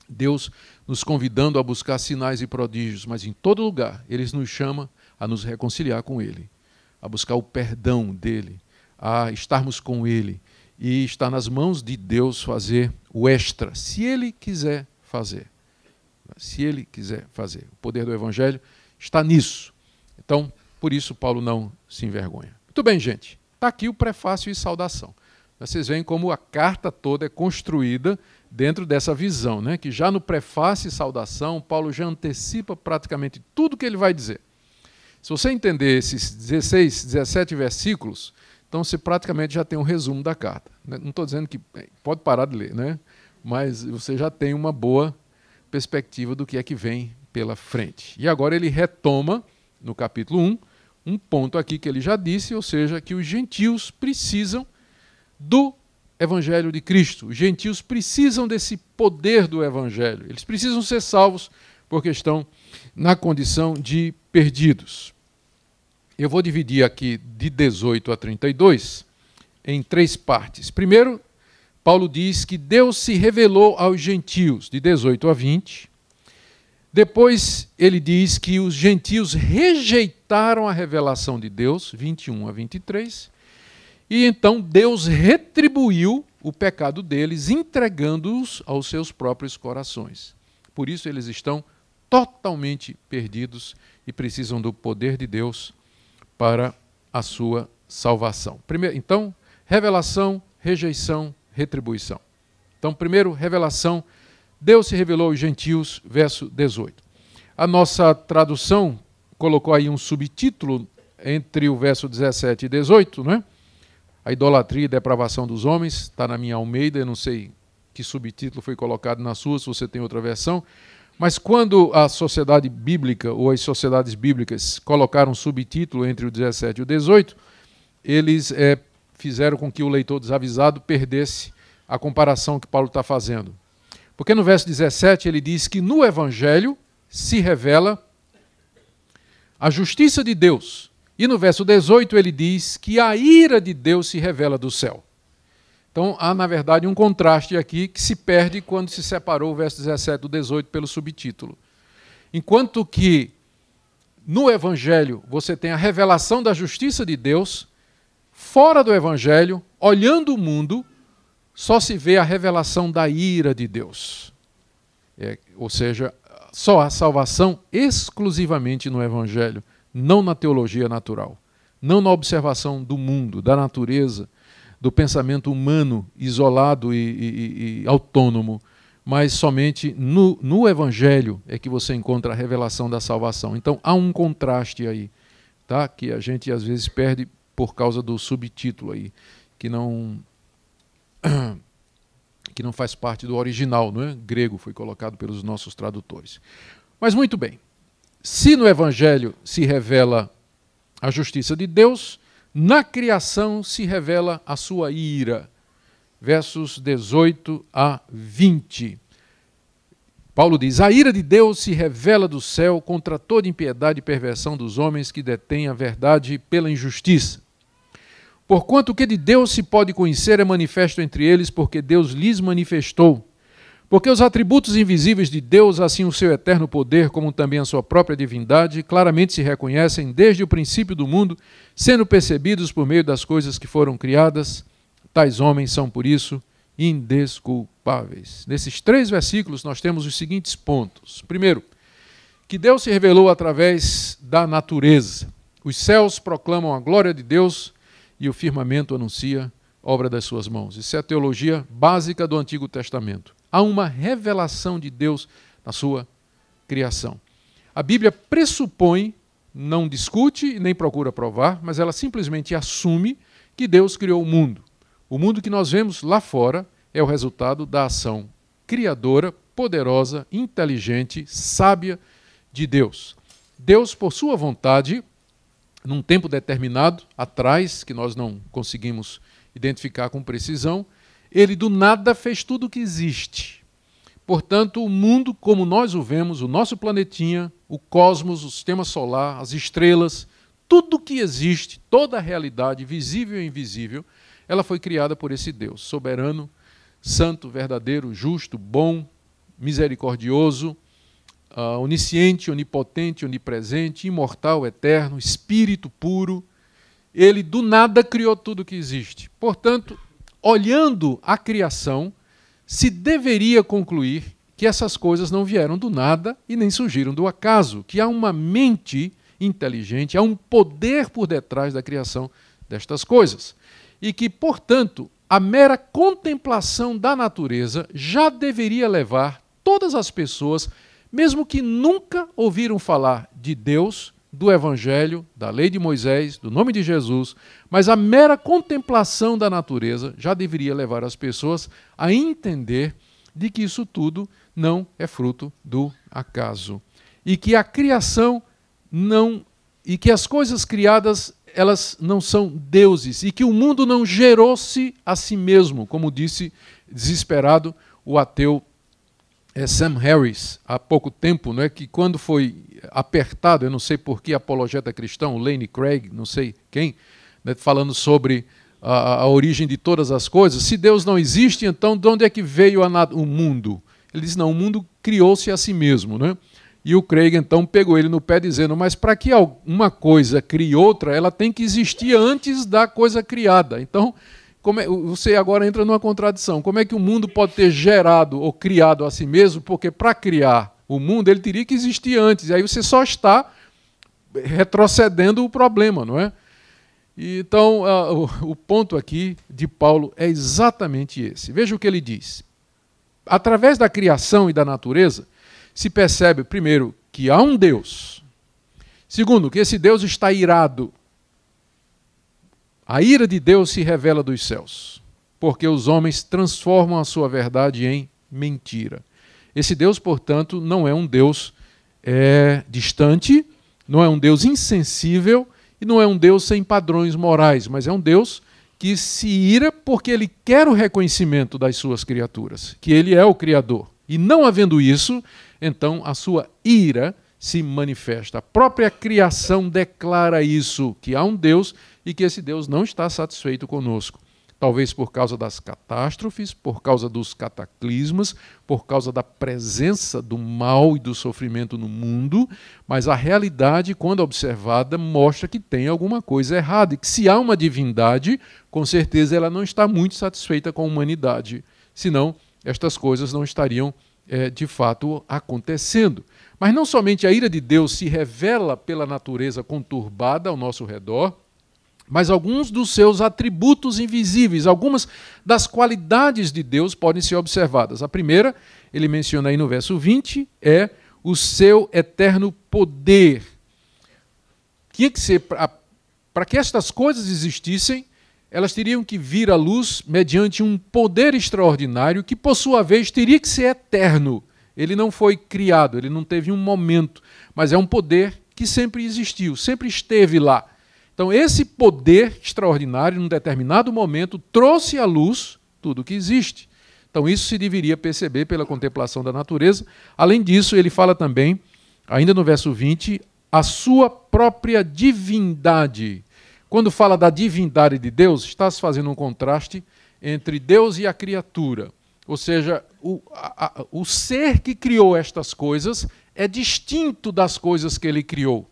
Deus nos convidando a buscar sinais e prodígios, mas em todo lugar Ele nos chama a nos reconciliar com Ele, a buscar o perdão dEle, a estarmos com Ele, e está nas mãos de Deus fazer o extra, se Ele quiser fazer. Se Ele quiser fazer. O poder do Evangelho está nisso. Então, por isso Paulo não se envergonha. Muito bem, gente. Está aqui o prefácio e saudação. Vocês veem como a carta toda é construída dentro dessa visão, né? Que já no prefácio e saudação, Paulo já antecipa praticamente tudo que ele vai dizer. Se você entender esses 16, 17 versículos, então você praticamente já tem um resumo da carta. Não estou dizendo que pode parar de ler, né? Mas você já tem uma boa perspectiva do que é que vem pela frente. E agora ele retoma, no capítulo 1, um ponto aqui que ele já disse, ou seja, que os gentios precisam do Evangelho de Cristo. Os gentios precisam desse poder do Evangelho. Eles precisam ser salvos porque estão na condição de perdidos. Eu vou dividir aqui de 18 a 32 em 3 partes. Primeiro, Paulo diz que Deus se revelou aos gentios, de 18 a 20. Depois ele diz que os gentios rejeitaram a revelação de Deus, 21 a 23. E então Deus retribuiu o pecado deles, entregando-os aos seus próprios corações. Por isso eles estão totalmente perdidos e precisam do poder de Deus para a sua salvação. Primeiro, então, revelação, rejeição, retribuição. Então, primeiro, revelação. Deus se revelou aos gentios, verso 18. A nossa tradução colocou aí um subtítulo entre o verso 17 e 18, não é? A idolatria e depravação dos homens, está na minha Almeida, eu não sei que subtítulo foi colocado na sua, se você tem outra versão, mas quando a sociedade bíblica, ou as sociedades bíblicas, colocaram um subtítulo entre o 17 e o 18, eles fizeram com que o leitor desavisado perdesse a comparação que Paulo está fazendo. Porque no verso 17 ele diz que no Evangelho se revela a justiça de Deus. E no verso 18 ele diz que a ira de Deus se revela do céu. Então há, na verdade, um contraste aqui que se perde quando se separou o verso 17 do 18 pelo subtítulo. Enquanto que no Evangelho você tem a revelação da justiça de Deus, fora do Evangelho, olhando o mundo, só se vê a revelação da ira de Deus. Ou seja, só há salvação exclusivamente no Evangelho, não na teologia natural, não na observação do mundo, da natureza, do pensamento humano isolado e autônomo, mas somente no Evangelho é que você encontra a revelação da salvação. Então há um contraste aí, tá? Que a gente às vezes perde por causa do subtítulo aí, que não faz parte do original, não é? Grego, foi colocado pelos nossos tradutores. Mas muito bem, se no Evangelho se revela a justiça de Deus, na criação se revela a sua ira. Versos 18 a 20. Paulo diz: a ira de Deus se revela do céu contra toda impiedade e perversão dos homens que detêm a verdade pela injustiça. Porquanto o que de Deus se pode conhecer é manifesto entre eles, porque Deus lhes manifestou. Porque os atributos invisíveis de Deus, assim o seu eterno poder, como também a sua própria divindade, claramente se reconhecem desde o princípio do mundo, sendo percebidos por meio das coisas que foram criadas. Tais homens são, por isso, indesculpáveis. Nesses 3 versículos nós temos os seguintes pontos. Primeiro, que Deus se revelou através da natureza. Os céus proclamam a glória de Deus e o firmamento anuncia a obra das suas mãos. Isso é a teologia básica do Antigo Testamento. Há uma revelação de Deus na sua criação. A Bíblia pressupõe, não discute nem procura provar, mas ela simplesmente assume que Deus criou o mundo. O mundo que nós vemos lá fora é o resultado da ação criadora, poderosa, inteligente, sábia de Deus. Deus, por sua vontade, num tempo determinado, atrás, que nós não conseguimos identificar com precisão, ele do nada fez tudo o que existe. Portanto, o mundo como nós o vemos, o nosso planetinha, o cosmos, o sistema solar, as estrelas, tudo que existe, toda a realidade, visível e invisível, ela foi criada por esse Deus, soberano, santo, verdadeiro, justo, bom, misericordioso, onisciente, onipotente, onipresente, imortal, eterno, espírito puro. Ele do nada criou tudo o que existe. Portanto, olhando a criação, se deveria concluir que essas coisas não vieram do nada e nem surgiram do acaso, que há uma mente inteligente, há um poder por detrás da criação destas coisas. E que, portanto, a mera contemplação da natureza já deveria levar todas as pessoas, mesmo que nunca ouviram falar de Deus, do Evangelho, da lei de Moisés, do nome de Jesus, mas a mera contemplação da natureza já deveria levar as pessoas a entender de que isso tudo não é fruto do acaso. E que a criação não, e que as coisas criadas, elas não são deuses, e que o mundo não gerou-se a si mesmo, como disse desesperado o ateu Sam Harris, há pouco tempo, não é, que quando foi apertado, eu não sei por que apologeta cristão, Lane Craig, não sei quem, né, falando sobre a origem de todas as coisas, se Deus não existe, então de onde é que veio o mundo? Ele diz, não, o mundo criou-se a si mesmo. Né? E o Craig então pegou ele no pé dizendo, mas para que uma coisa crie outra, ela tem que existir antes da coisa criada. Então, você agora entra numa contradição. Como é que o mundo pode ter gerado ou criado a si mesmo? Porque para criar o mundo ele teria que existir antes. E aí você só está retrocedendo o problema, não é? E então, o ponto aqui de Paulo é exatamente esse. Veja o que ele diz. Através da criação e da natureza, se percebe, primeiro, que há um Deus. Segundo, que esse Deus está irado. A ira de Deus se revela dos céus, porque os homens transformam a sua verdade em mentira. Esse Deus, portanto, não é um Deus distante, não é um Deus insensível e não é um Deus sem padrões morais, mas é um Deus que se ira porque ele quer o reconhecimento das suas criaturas, que ele é o Criador. E não havendo isso, então a sua ira se manifesta. A própria criação declara isso, que há um Deus e que esse Deus não está satisfeito conosco. Talvez por causa das catástrofes, por causa dos cataclismas, por causa da presença do mal e do sofrimento no mundo, mas a realidade, quando observada, mostra que tem alguma coisa errada e que se há uma divindade, com certeza ela não está muito satisfeita com a humanidade, senão estas coisas não estariam de fato acontecendo. Mas não somente a ira de Deus se revela pela natureza conturbada ao nosso redor, mas alguns dos seus atributos invisíveis, algumas das qualidades de Deus podem ser observadas. A primeira, ele menciona aí no verso 20, é o seu eterno poder. Tinha que ser, para que estas coisas existissem, elas teriam que vir à luz mediante um poder extraordinário que, por sua vez, teria que ser eterno. Ele não foi criado, ele não teve um momento, mas é um poder que sempre existiu, sempre esteve lá. Então, esse poder extraordinário, num determinado momento, trouxe à luz tudo o que existe. Então, isso se deveria perceber pela contemplação da natureza. Além disso, ele fala também, ainda no verso 20, a sua própria divindade. Quando fala da divindade de Deus, está se fazendo um contraste entre Deus e a criatura. Ou seja, o ser que criou estas coisas é distinto das coisas que ele criou.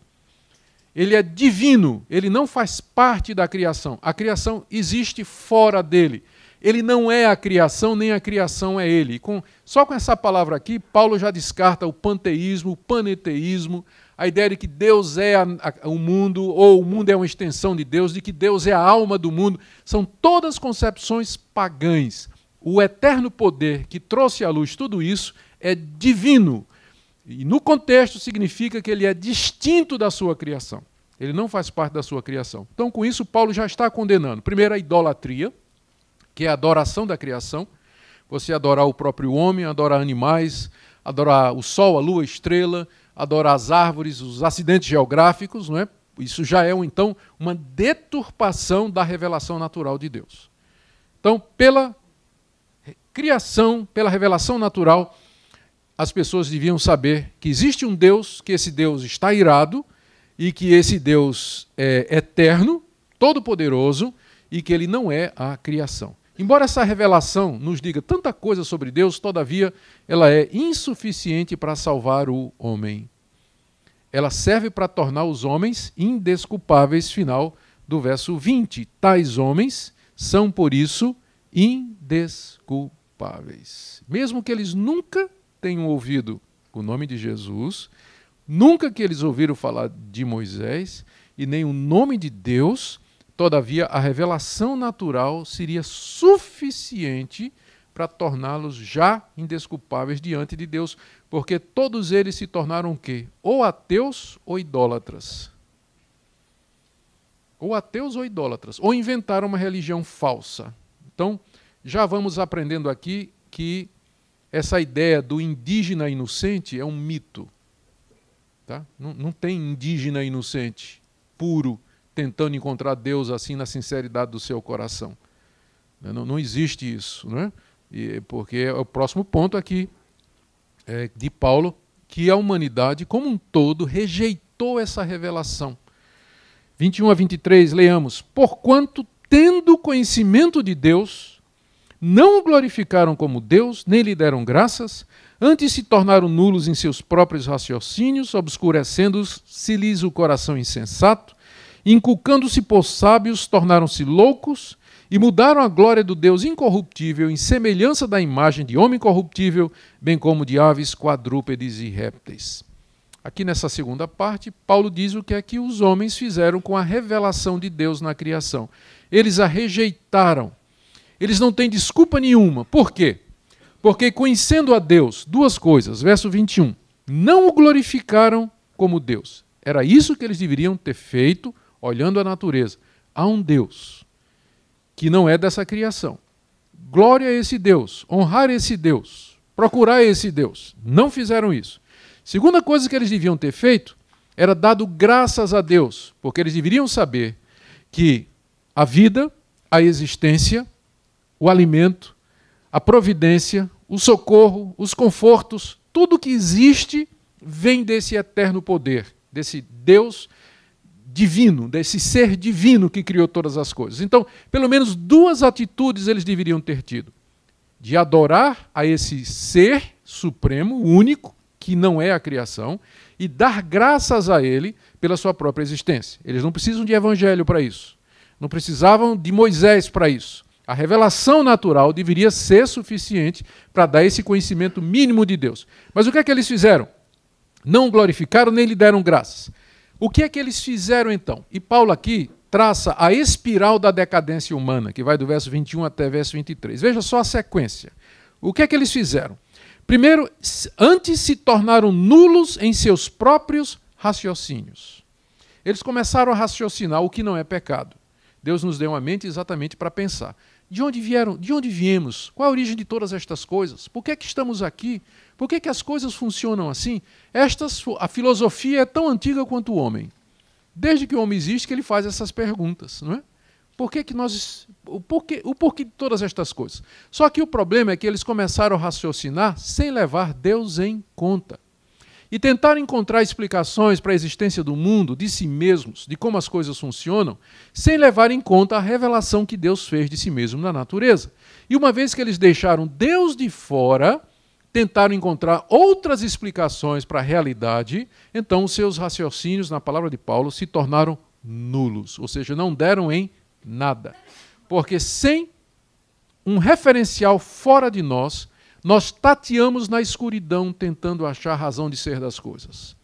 Ele é divino, ele não faz parte da criação. A criação existe fora dele. Ele não é a criação, nem a criação é ele. Só com essa palavra aqui, Paulo já descarta o panteísmo, o paneteísmo, a ideia de que Deus é o mundo, ou o mundo é uma extensão de Deus, de que Deus é a alma do mundo. São todas concepções pagãs. O eterno poder que trouxe à luz tudo isso é divino. E no contexto significa que ele é distinto da sua criação. Ele não faz parte da sua criação. Então, com isso, Paulo já está condenando. Primeiro, a idolatria, que é a adoração da criação. Você adorar o próprio homem, adorar animais, adorar o sol, a lua, a estrela, adorar as árvores, os acidentes geográficos, não é? Isso já é, então, uma deturpação da revelação natural de Deus. Então, pela criação, pela revelação natural, as pessoas deviam saber que existe um Deus, que esse Deus está irado e que esse Deus é eterno, todo-poderoso e que ele não é a criação. Embora essa revelação nos diga tanta coisa sobre Deus, todavia ela é insuficiente para salvar o homem. Ela serve para tornar os homens indesculpáveis, final do verso 20. Tais homens são, por isso, indesculpáveis. Mesmo que eles nunca tenham ouvido o nome de Jesus, nunca que eles ouviram falar de Moisés e nem o nome de Deus, todavia a revelação natural seria suficiente para torná-los já indesculpáveis diante de Deus, porque todos eles se tornaram o quê? Ou ateus ou idólatras. Ou ateus ou idólatras. Ou inventaram uma religião falsa. Então, já vamos aprendendo aqui que essa ideia do indígena inocente é um mito. Tá? Não tem indígena inocente, puro, tentando encontrar Deus assim na sinceridade do seu coração. Não existe isso, não é? Porque é o próximo ponto aqui de Paulo, que a humanidade como um todo rejeitou essa revelação. 21 a 23, leamos. Porquanto, tendo conhecimento de Deus, não o glorificaram como Deus, nem lhe deram graças, antes se tornaram nulos em seus próprios raciocínios, obscurecendo-se-lhes o coração insensato, inculcando-se por sábios, tornaram-se loucos, e mudaram a glória do Deus incorruptível em semelhança da imagem de homem corruptível, bem como de aves, quadrúpedes e répteis. Aqui nessa segunda parte, Paulo diz o que é que os homens fizeram com a revelação de Deus na criação. Eles a rejeitaram. Eles não têm desculpa nenhuma. Por quê? Porque conhecendo a Deus, duas coisas, verso 21, não o glorificaram como Deus. Era isso que eles deveriam ter feito, olhando a natureza. Há um Deus que não é dessa criação. Glória a esse Deus, honrar esse Deus, procurar esse Deus. Não fizeram isso. Segunda coisa que eles deviam ter feito era dado graças a Deus, porque eles deveriam saber que a vida, a existência, o alimento, a providência, o socorro, os confortos, tudo que existe vem desse eterno poder, desse Deus divino, desse ser divino que criou todas as coisas. Então, pelo menos duas atitudes eles deveriam ter tido. De adorar a esse ser supremo, único, que não é a criação, e dar graças a ele pela sua própria existência. Eles não precisam de evangelho para isso. Não precisavam de Moisés para isso. A revelação natural deveria ser suficiente para dar esse conhecimento mínimo de Deus. Mas o que é que eles fizeram? Não glorificaram nem lhe deram graças. O que é que eles fizeram então? E Paulo aqui traça a espiral da decadência humana, que vai do verso 21 até verso 23. Veja só a sequência. O que é que eles fizeram? Primeiro, antes se tornaram nulos em seus próprios raciocínios. Eles começaram a raciocinar o que não é pecado. Deus nos deu uma mente exatamente para pensar. De onde vieram? De onde viemos? Qual a origem de todas estas coisas? Por que é que estamos aqui? Por que é que as coisas funcionam assim? A filosofia é tão antiga quanto o homem. Desde que o homem existe que ele faz essas perguntas, não é? O porquê de todas estas coisas? Só que o problema é que eles começaram a raciocinar sem levar Deus em conta. E tentaram encontrar explicações para a existência do mundo, de si mesmos, de como as coisas funcionam, sem levar em conta a revelação que Deus fez de si mesmo na natureza. E uma vez que eles deixaram Deus de fora, tentaram encontrar outras explicações para a realidade, então os seus raciocínios, na palavra de Paulo, se tornaram nulos, ou seja, não deram em nada. Porque sem um referencial fora de nós, nós tateamos na escuridão tentando achar a razão de ser das coisas.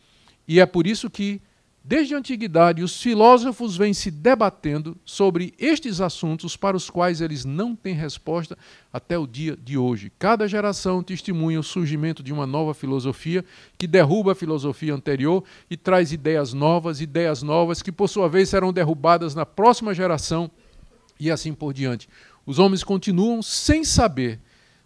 E é por isso que Desde a antiguidade, os filósofos vêm se debatendo sobre estes assuntos para os quais eles não têm resposta até o dia de hoje. Cada geração testemunha o surgimento de uma nova filosofia que derruba a filosofia anterior e traz ideias novas que por sua vez serão derrubadas na próxima geração e assim por diante. Os homens continuam sem saber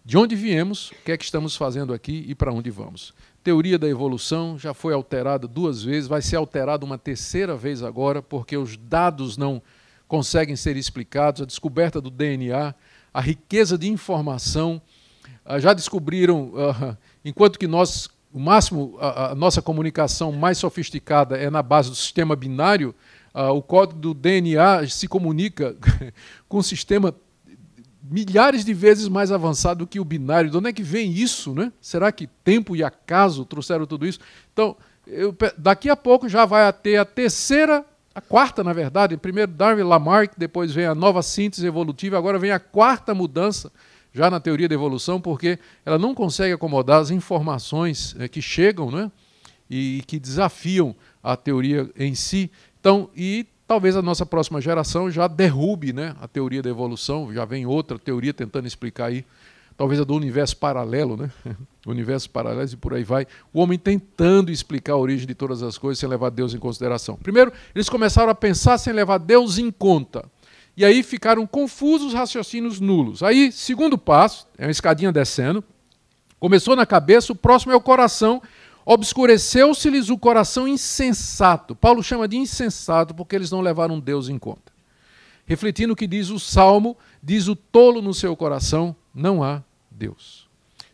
de onde viemos, o que é que estamos fazendo aqui e para onde vamos. Teoria da evolução já foi alterada 2 vezes, vai ser alterada uma 3ª vez agora, porque os dados não conseguem ser explicados, a descoberta do DNA, a riqueza de informação. Já descobriram, enquanto que nós, o máximo, a nossa comunicação mais sofisticada é na base do sistema binário, o código do DNA se comunica com um sistema milhares de vezes mais avançado do que o binário. De onde é que vem isso, né? Será que tempo e acaso trouxeram tudo isso? Então, daqui a pouco já vai ter a 3ª, a 4ª, na verdade. Primeiro Darwin Lamarck, depois vem a nova síntese evolutiva, agora vem a 4ª mudança, já na teoria da evolução, porque ela não consegue acomodar as informações que chegam, né? E que desafiam a teoria em si. Então, talvez a nossa próxima geração já derrube, né, a teoria da evolução, já vem outra teoria tentando explicar aí, talvez a do universo paralelo, né? Universos paralelos e por aí vai. O homem tentando explicar a origem de todas as coisas sem levar Deus em consideração. Primeiro, eles começaram a pensar sem levar Deus em conta. E aí ficaram confusos, raciocínios nulos. Aí, segundo passo, é uma escadinha descendo, começou na cabeça, o próximo é o coração. Obscureceu-se-lhes o coração insensato. Paulo chama de insensato porque eles não levaram Deus em conta. Refletindo o que diz o Salmo, diz o tolo no seu coração, não há Deus.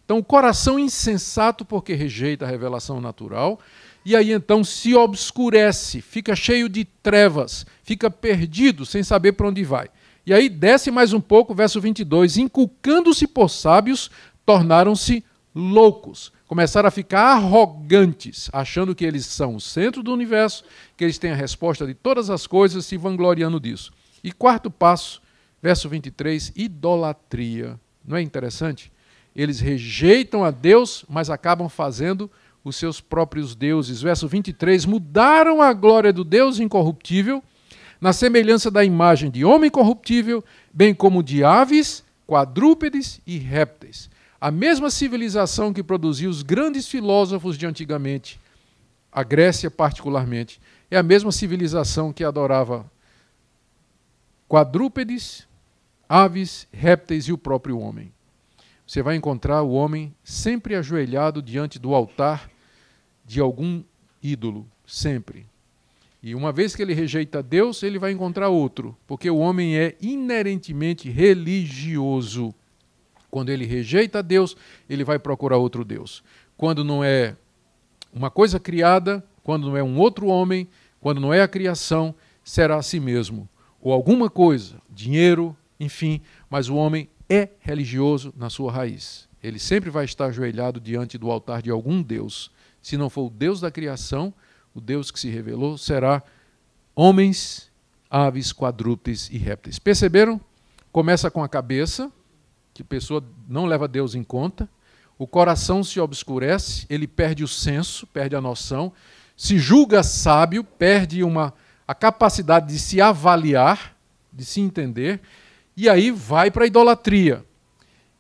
Então o coração insensato porque rejeita a revelação natural, e aí então se obscurece, fica cheio de trevas, fica perdido, sem saber para onde vai. E aí desce mais um pouco, verso 22, inculcando-se por sábios, tornaram-se loucos. Começaram a ficar arrogantes, achando que eles são o centro do universo, que eles têm a resposta de todas as coisas, se vangloriando disso. E 4º passo, verso 23, idolatria. Não é interessante? Eles rejeitam a Deus, mas acabam fazendo os seus próprios deuses. Verso 23, mudaram a glória do Deus incorruptível, na semelhança da imagem de homem corruptível, bem como de aves, quadrúpedes e répteis. A mesma civilização que produziu os grandes filósofos de antigamente, a Grécia particularmente, é a mesma civilização que adorava quadrúpedes, aves, répteis e o próprio homem. Você vai encontrar o homem sempre ajoelhado diante do altar de algum ídolo, sempre. E uma vez que ele rejeita Deus, ele vai encontrar outro, porque o homem é inerentemente religioso. Quando ele rejeita Deus, ele vai procurar outro Deus. Quando não é uma coisa criada, quando não é um outro homem, quando não é a criação, será a si mesmo. Ou alguma coisa, dinheiro, enfim, mas o homem é religioso na sua raiz. Ele sempre vai estar ajoelhado diante do altar de algum Deus. Se não for o Deus da criação, o Deus que se revelou, será homens, aves, quadrúpedes e répteis. Perceberam? Começa com a cabeça, que a pessoa não leva Deus em conta, o coração se obscurece, ele perde o senso, perde a noção, se julga sábio, perde a capacidade de se avaliar, de se entender, e aí vai para a idolatria.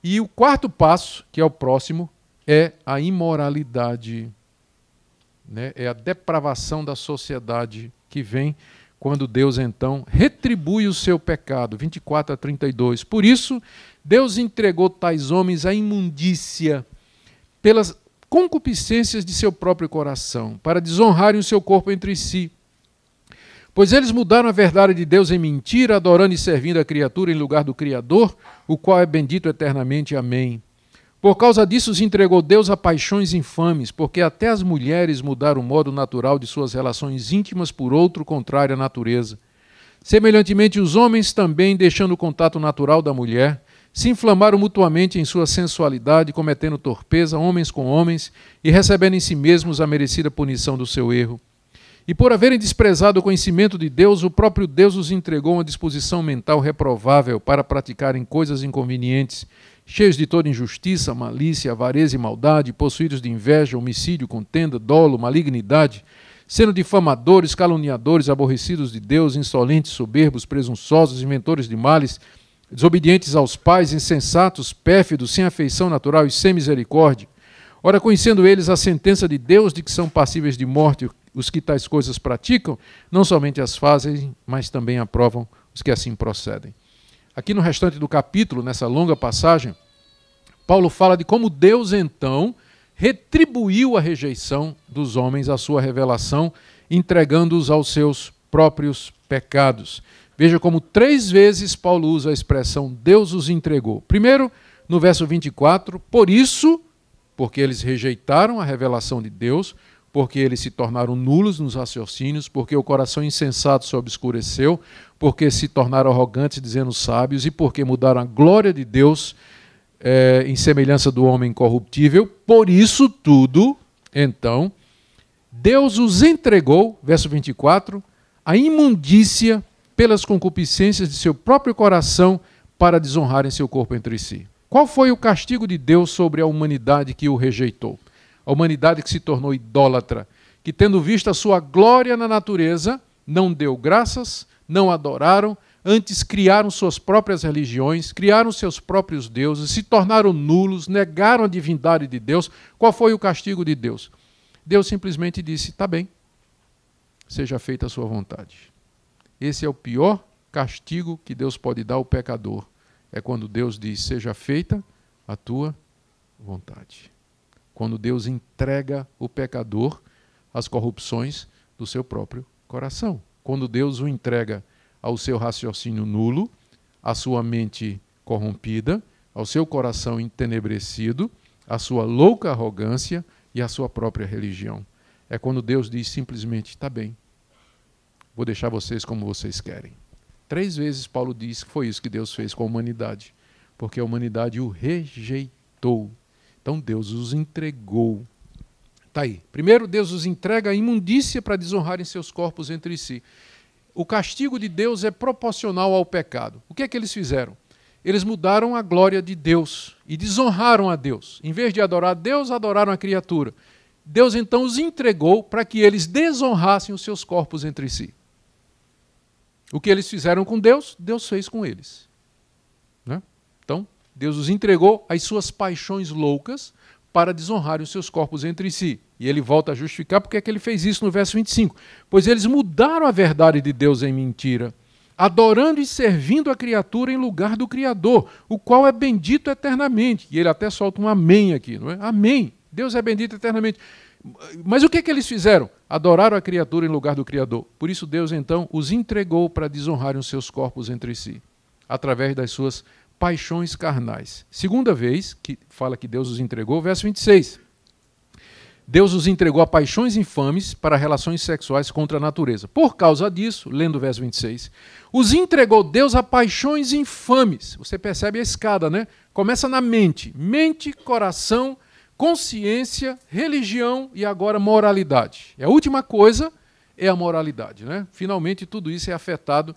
E o 4º passo, que é o próximo, é a imoralidade, né? É a depravação da sociedade que vem quando Deus, então, retribui o seu pecado. 24 a 32. Por isso, Deus entregou tais homens à imundícia pelas concupiscências de seu próprio coração, para desonrarem o seu corpo entre si. Pois eles mudaram a verdade de Deus em mentira, adorando e servindo a criatura em lugar do Criador, o qual é bendito eternamente. Amém. Por causa disso, os entregou Deus a paixões infames, porque até as mulheres mudaram o modo natural de suas relações íntimas por outro contrário à natureza. Semelhantemente, os homens também, deixando o contato natural da mulher, se inflamaram mutuamente em sua sensualidade, cometendo torpeza, homens com homens, e recebendo em si mesmos a merecida punição do seu erro. E por haverem desprezado o conhecimento de Deus, o próprio Deus os entregou uma disposição mental reprovável para praticarem coisas inconvenientes, cheios de toda injustiça, malícia, avareza e maldade, possuídos de inveja, homicídio, contenda, dolo, malignidade, sendo difamadores, caluniadores, aborrecidos de Deus, insolentes, soberbos, presunçosos, inventores de males, desobedientes aos pais, insensatos, pérfidos, sem afeição natural e sem misericórdia. Ora, conhecendo eles a sentença de Deus de que são passíveis de morte os que tais coisas praticam, não somente as fazem, mas também aprovam os que assim procedem. Aqui no restante do capítulo, nessa longa passagem, Paulo fala de como Deus, então, retribuiu a rejeição dos homens à sua revelação, entregando-os aos seus próprios pecados. Veja como 3 vezes Paulo usa a expressão Deus os entregou. Primeiro, no verso 24, por isso, porque eles rejeitaram a revelação de Deus, porque eles se tornaram nulos nos raciocínios, porque o coração insensato se obscureceu, porque se tornaram arrogantes dizendo sábios e porque mudaram a glória de Deus em semelhança do homem corruptível. Por isso tudo, então, Deus os entregou, verso 24, à imundícia pelas concupiscências de seu próprio coração para desonrarem seu corpo entre si. Qual foi o castigo de Deus sobre a humanidade que o rejeitou? A humanidade que se tornou idólatra, que tendo visto a sua glória na natureza, não deu graças, não adoraram, antes criaram suas próprias religiões, criaram seus próprios deuses, se tornaram nulos, negaram a divindade de Deus. Qual foi o castigo de Deus? Deus simplesmente disse, está bem, seja feita a sua vontade. Esse é o pior castigo que Deus pode dar ao pecador. É quando Deus diz, seja feita a tua vontade. Quando Deus entrega o pecador às corrupções do seu próprio coração. Quando Deus o entrega ao seu raciocínio nulo, à sua mente corrompida, ao seu coração entenebrecido, à sua louca arrogância e à sua própria religião. É quando Deus diz simplesmente, está bem, vou deixar vocês como vocês querem. 3 vezes Paulo diz que foi isso que Deus fez com a humanidade, porque a humanidade o rejeitou. Então Deus os entregou. Está aí. Primeiro, Deus os entrega a imundícia para desonrarem seus corpos entre si. O castigo de Deus é proporcional ao pecado. O que é que eles fizeram? Eles mudaram a glória de Deus e desonraram a Deus. Em vez de adorar a Deus, adoraram a criatura. Deus então os entregou para que eles desonrassem os seus corpos entre si. O que eles fizeram com Deus, Deus fez com eles. Né? Então, Deus os entregou às suas paixões loucas para desonrarem os seus corpos entre si. E ele volta a justificar porque é que ele fez isso no verso 25. Pois eles mudaram a verdade de Deus em mentira, adorando e servindo a criatura em lugar do Criador, o qual é bendito eternamente. E ele até solta um amém aqui, não é? Amém. Deus é bendito eternamente. Mas o que é que eles fizeram? Adoraram a criatura em lugar do Criador. Por isso Deus então os entregou para desonrarem os seus corpos entre si, através das suas paixões carnais. Segunda vez que fala que Deus os entregou, verso 26. Deus os entregou a paixões infames para relações sexuais contra a natureza. Por causa disso, lendo o verso 26, os entregou Deus a paixões infames. Você percebe a escada, né? Começa na mente. Mente, coração, consciência, religião e agora moralidade. E a última coisa é a moralidade, né? Finalmente tudo isso é afetado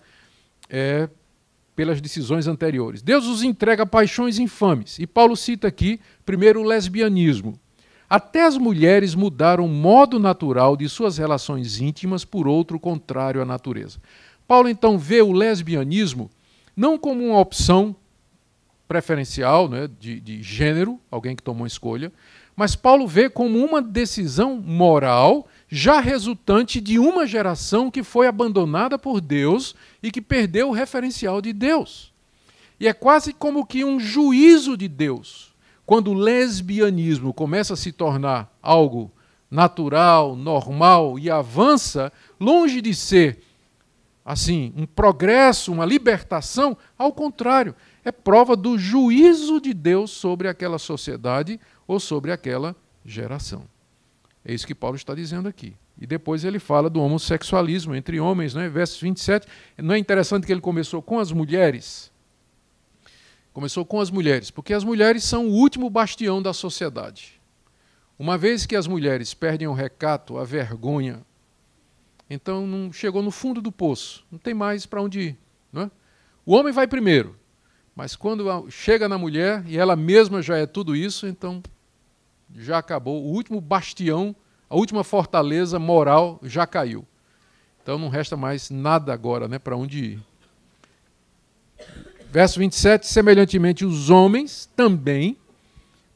pelas decisões anteriores. Deus os entrega a paixões infames. E Paulo cita aqui, primeiro, o lesbianismo. Até as mulheres mudaram o modo natural de suas relações íntimas por outro contrário à natureza. Paulo, então, vê o lesbianismo não como uma opção preferencial, né, de gênero, alguém que tomou uma escolha, mas Paulo vê como uma decisão moral já resultante de uma geração que foi abandonada por Deus e que perdeu o referencial de Deus. E é quase como que um juízo de Deus. Quando o lesbianismo começa a se tornar algo natural, normal e avança, longe de ser assim um progresso, uma libertação, ao contrário, é prova do juízo de Deus sobre aquela sociedade ou sobre aquela geração. É isso que Paulo está dizendo aqui. E depois ele fala do homossexualismo entre homens, né? Verso 27. Não é interessante que ele começou com as mulheres? Começou com as mulheres, porque as mulheres são o último bastião da sociedade. Uma vez que as mulheres perdem o recato, a vergonha, então não chegou no fundo do poço, não tem mais para onde ir. Não é? O homem vai primeiro, mas quando chega na mulher e ela mesma já é tudo isso, então já acabou. O último bastião, a A última fortaleza moral já caiu. Então não resta mais nada agora, né, para onde ir. Verso 27, semelhantemente os homens também,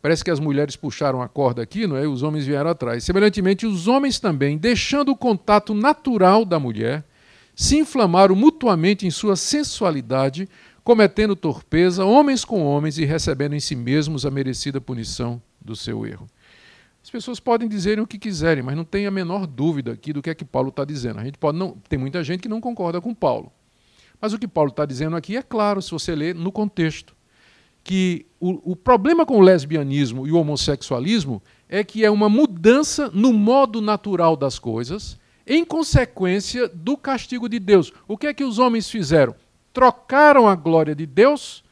parece que as mulheres puxaram a corda aqui, não é? Os homens vieram atrás. Semelhantemente os homens também, deixando o contato natural da mulher, se inflamaram mutuamente em sua sensualidade, cometendo torpeza, homens com homens, e recebendo em si mesmos a merecida punição do seu erro. As pessoas podem dizer o que quiserem, mas não tem a menor dúvida aqui do que é que Paulo está dizendo. A gente pode não, tem muita gente que não concorda com Paulo. Mas o que Paulo está dizendo aqui é claro, se você ler no contexto, que o problema com o lesbianismo e o homossexualismo é que é uma mudança no modo natural das coisas, em consequência do castigo de Deus. O que é que os homens fizeram? Trocaram a glória de Deus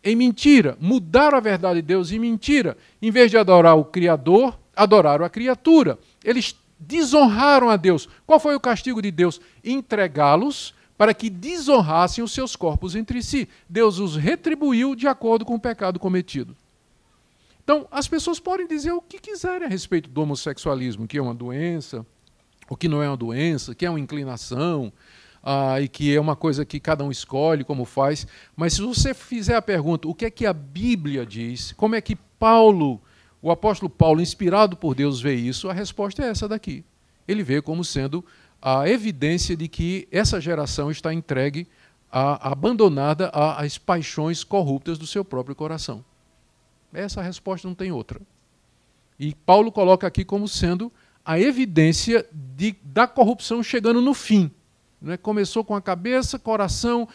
em mentira, mudaram a verdade de Deus em mentira. Em vez de adorar o Criador, adoraram a criatura. Eles desonraram a Deus. Qual foi o castigo de Deus? Entregá-los para que desonrassem os seus corpos entre si. Deus os retribuiu de acordo com o pecado cometido. Então, as pessoas podem dizer o que quiserem a respeito do homossexualismo, que é uma doença, o que não é uma doença, que é uma inclinação, e que é uma coisa que cada um escolhe como faz. Mas se você fizer a pergunta, o que é que a Bíblia diz, como é que Paulo, o apóstolo Paulo, inspirado por Deus, vê isso, a resposta é essa daqui. Ele vê como sendo a evidência de que essa geração está entregue, abandonada às paixões corruptas do seu próprio coração. Essa resposta não tem outra. E Paulo coloca aqui como sendo a evidência da corrupção chegando no fim. Né? Começou com a cabeça, coração,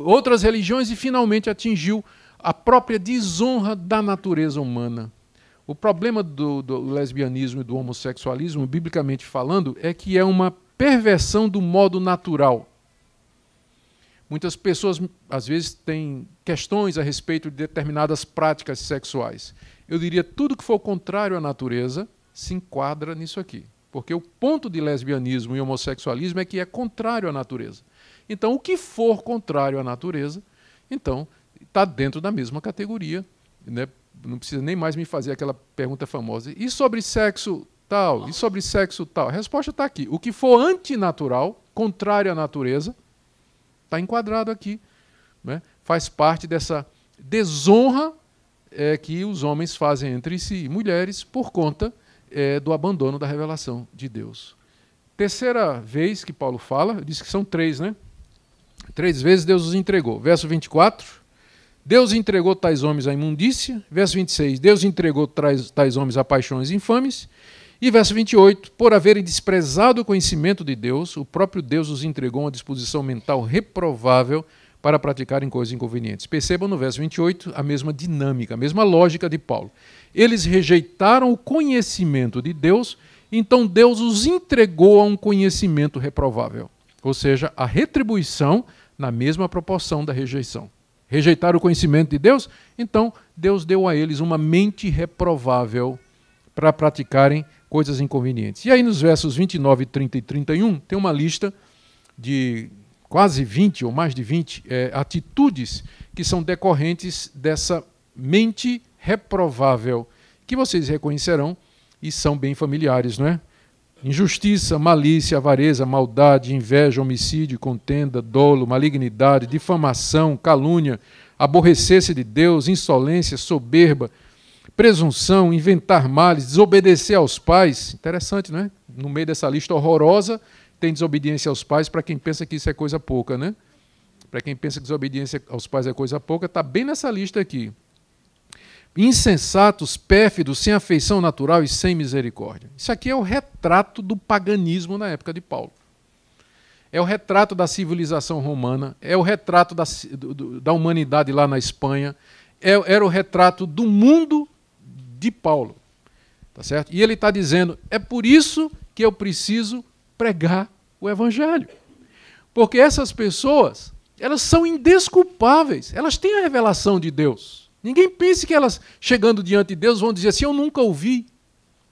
outras religiões e finalmente atingiu a própria desonra da natureza humana. O problema do lesbianismo e do homossexualismo, biblicamente falando, é que é uma perversão do modo natural. Muitas pessoas, às vezes, têm questões a respeito de determinadas práticas sexuais. Eu diria que tudo que for contrário à natureza se enquadra nisso aqui. Porque o ponto de lesbianismo e homossexualismo é que é contrário à natureza. Então, o que for contrário à natureza, então, está dentro da mesma categoria, né? Não precisa nem mais me fazer aquela pergunta famosa. E sobre sexo tal? E sobre sexo tal? A resposta está aqui. O que for antinatural, contrário à natureza, está enquadrado aqui. Né? Faz parte dessa desonra que os homens fazem entre si e mulheres por conta do abandono da revelação de Deus. Terceira vez que Paulo fala, eu disse que são 3, né? 3 vezes Deus os entregou. Verso 24... Deus entregou tais homens à imundícia. Verso 26, Deus entregou tais homens a paixões infames. E verso 28, por haverem desprezado o conhecimento de Deus, o próprio Deus os entregou a uma disposição mental reprovável para praticarem coisas inconvenientes. Percebam no verso 28 a mesma dinâmica, a mesma lógica de Paulo. Eles rejeitaram o conhecimento de Deus, então Deus os entregou a um conhecimento reprovável. Ou seja, a retribuição na mesma proporção da rejeição. Rejeitaram o conhecimento de Deus, então Deus deu a eles uma mente reprovável para praticarem coisas inconvenientes. E aí nos versos 29, 30 e 31, tem uma lista de quase 20 ou mais de 20 atitudes que são decorrentes dessa mente reprovável, que vocês reconhecerão e são bem familiares, não é? Injustiça, malícia, avareza, maldade, inveja, homicídio, contenda, dolo, malignidade, difamação, calúnia, aborrecer-se de Deus, insolência, soberba, presunção, inventar males, desobedecer aos pais. Interessante, não é? No meio dessa lista horrorosa, tem desobediência aos pais para quem pensa que isso é coisa pouca, né? Para quem pensa que desobediência aos pais é coisa pouca, está bem nessa lista aqui. Insensatos, pérfidos, sem afeição natural e sem misericórdia. Isso aqui é o retrato do paganismo na época de Paulo. É o retrato da civilização romana, é o retrato da humanidade lá na Espanha, era o retrato do mundo de Paulo. Tá certo? E ele está dizendo, é por isso que eu preciso pregar o Evangelho. Porque essas pessoas, elas são indesculpáveis, elas têm a revelação de Deus. Ninguém pense que elas, chegando diante de Deus, vão dizer assim, eu nunca ouvi,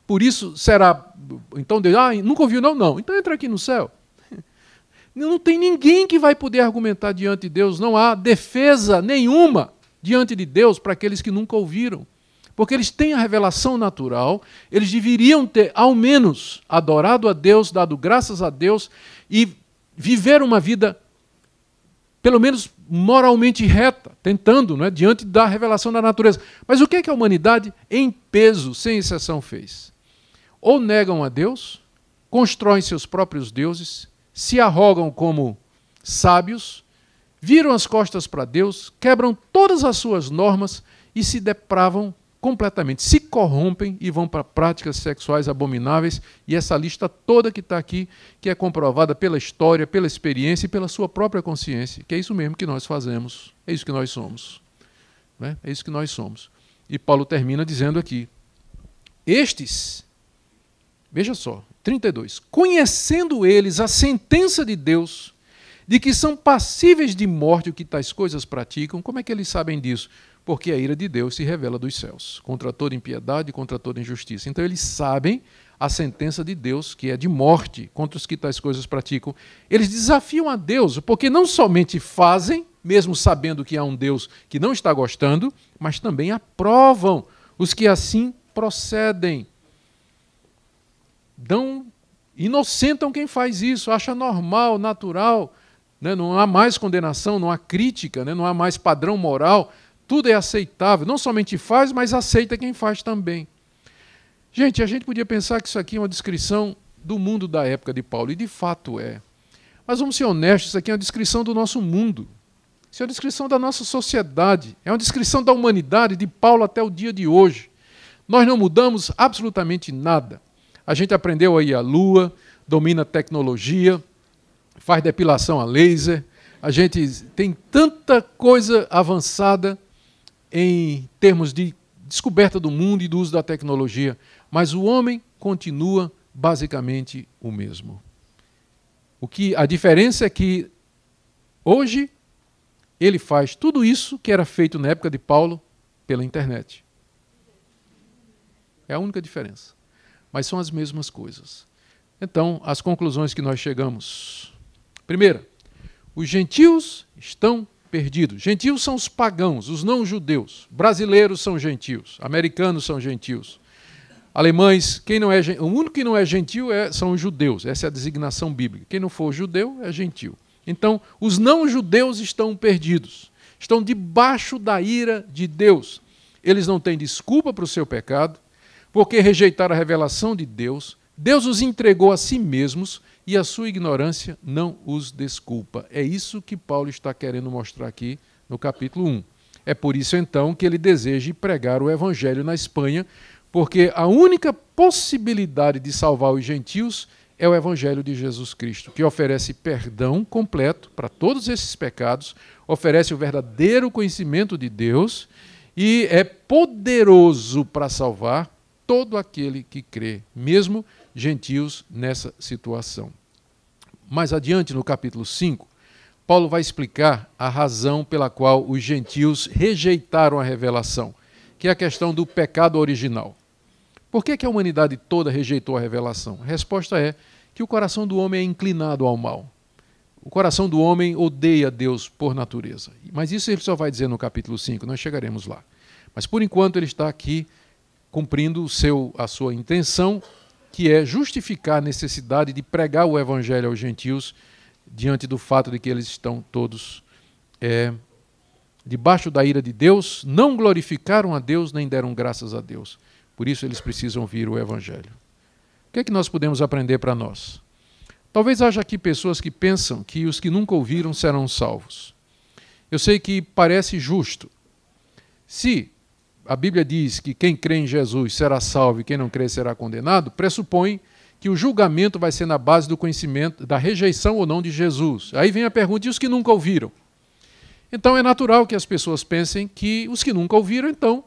por isso será... Então Deus, nunca ouviu não? Não. Então entra aqui no céu. Não tem ninguém que vai poder argumentar diante de Deus, não há defesa nenhuma diante de Deus para aqueles que nunca ouviram. porque eles têm a revelação natural, eles deveriam ter, ao menos, adorado a Deus, dado graças a Deus e viver uma vida, pelo menos moralmente reta, tentando, não é, diante da revelação da natureza. Mas o que é que a humanidade, em peso, sem exceção, fez? Ou negam a Deus, constroem seus próprios deuses, se arrogam como sábios, viram as costas para Deus, quebram todas as suas normas e se depravam completamente, se corrompem e vão para práticas sexuais abomináveis, e essa lista toda que está aqui, que é comprovada pela história, pela experiência e pela sua própria consciência, que é isso mesmo que nós fazemos, é isso que nós somos. Né? É isso que nós somos. E Paulo termina dizendo aqui, estes, veja só, 32, conhecendo eles a sentença de Deus, de que são passíveis de morte o que tais coisas praticam, como é que eles sabem disso? Porque a ira de Deus se revela dos céus, contra toda impiedade e contra toda injustiça. Então eles sabem a sentença de Deus, que é de morte contra os que tais coisas praticam. Eles desafiam a Deus, porque não somente fazem, mesmo sabendo que há um Deus que não está gostando, mas também aprovam os que assim procedem. Inocentam quem faz isso, acha normal, natural, né? Não há mais condenação, não há crítica, né? Não há mais padrão moral. Tudo é aceitável, não somente faz, mas aceita quem faz também. Gente, a gente podia pensar que isso aqui é uma descrição do mundo da época de Paulo, e de fato é. Mas vamos ser honestos, isso aqui é uma descrição do nosso mundo. Isso é uma descrição da nossa sociedade, é uma descrição da humanidade de Paulo até o dia de hoje. Nós não mudamos absolutamente nada. A gente aprendeu aí a lua, domina a tecnologia, faz depilação a laser, a gente tem tanta coisa avançada em termos de descoberta do mundo e do uso da tecnologia, mas o homem continua basicamente o mesmo. A diferença é que hoje ele faz tudo isso que era feito na época de Paulo pela internet. É a única diferença. Mas são as mesmas coisas. Então, as conclusões que nós chegamos. Primeira, os gentios estão perdidos. Gentios são os pagãos, os não-judeus. Brasileiros são gentios, americanos são gentios. Alemães, o único que não é gentio são os judeus. Essa é a designação bíblica. Quem não for judeu é gentio. Então, os não-judeus estão perdidos. Estão debaixo da ira de Deus. Eles não têm desculpa para o seu pecado, porque rejeitaram a revelação de Deus. Deus os entregou a si mesmos e a sua ignorância não os desculpa. É isso que Paulo está querendo mostrar aqui no capítulo 1. É por isso, então, que ele deseja pregar o evangelho na Espanha, porque a única possibilidade de salvar os gentios é o evangelho de Jesus Cristo, que oferece perdão completo para todos esses pecados, oferece o verdadeiro conhecimento de Deus e é poderoso para salvar todo aquele que crê, mesmo gentios nessa situação. Mais adiante, no capítulo 5, Paulo vai explicar a razão pela qual os gentios rejeitaram a revelação, que é a questão do pecado original. Por que a humanidade toda rejeitou a revelação? A resposta é que o coração do homem é inclinado ao mal. O coração do homem odeia Deus por natureza. Mas isso ele só vai dizer no capítulo 5, nós chegaremos lá. Mas por enquanto ele está aqui cumprindo a sua intenção, que é justificar a necessidade de pregar o evangelho aos gentios diante do fato de que eles estão todos debaixo da ira de Deus, não glorificaram a Deus nem deram graças a Deus. Por isso eles precisam ouvir o evangelho. O que é que nós podemos aprender para nós? Talvez haja aqui pessoas que pensam que os que nunca ouviram serão salvos. Eu sei que parece justo. Se a Bíblia diz que quem crê em Jesus será salvo e quem não crê será condenado, pressupõe que o julgamento vai ser na base do conhecimento, da rejeição ou não de Jesus. Aí vem a pergunta, e os que nunca ouviram? Então é natural que as pessoas pensem que os que nunca ouviram, então,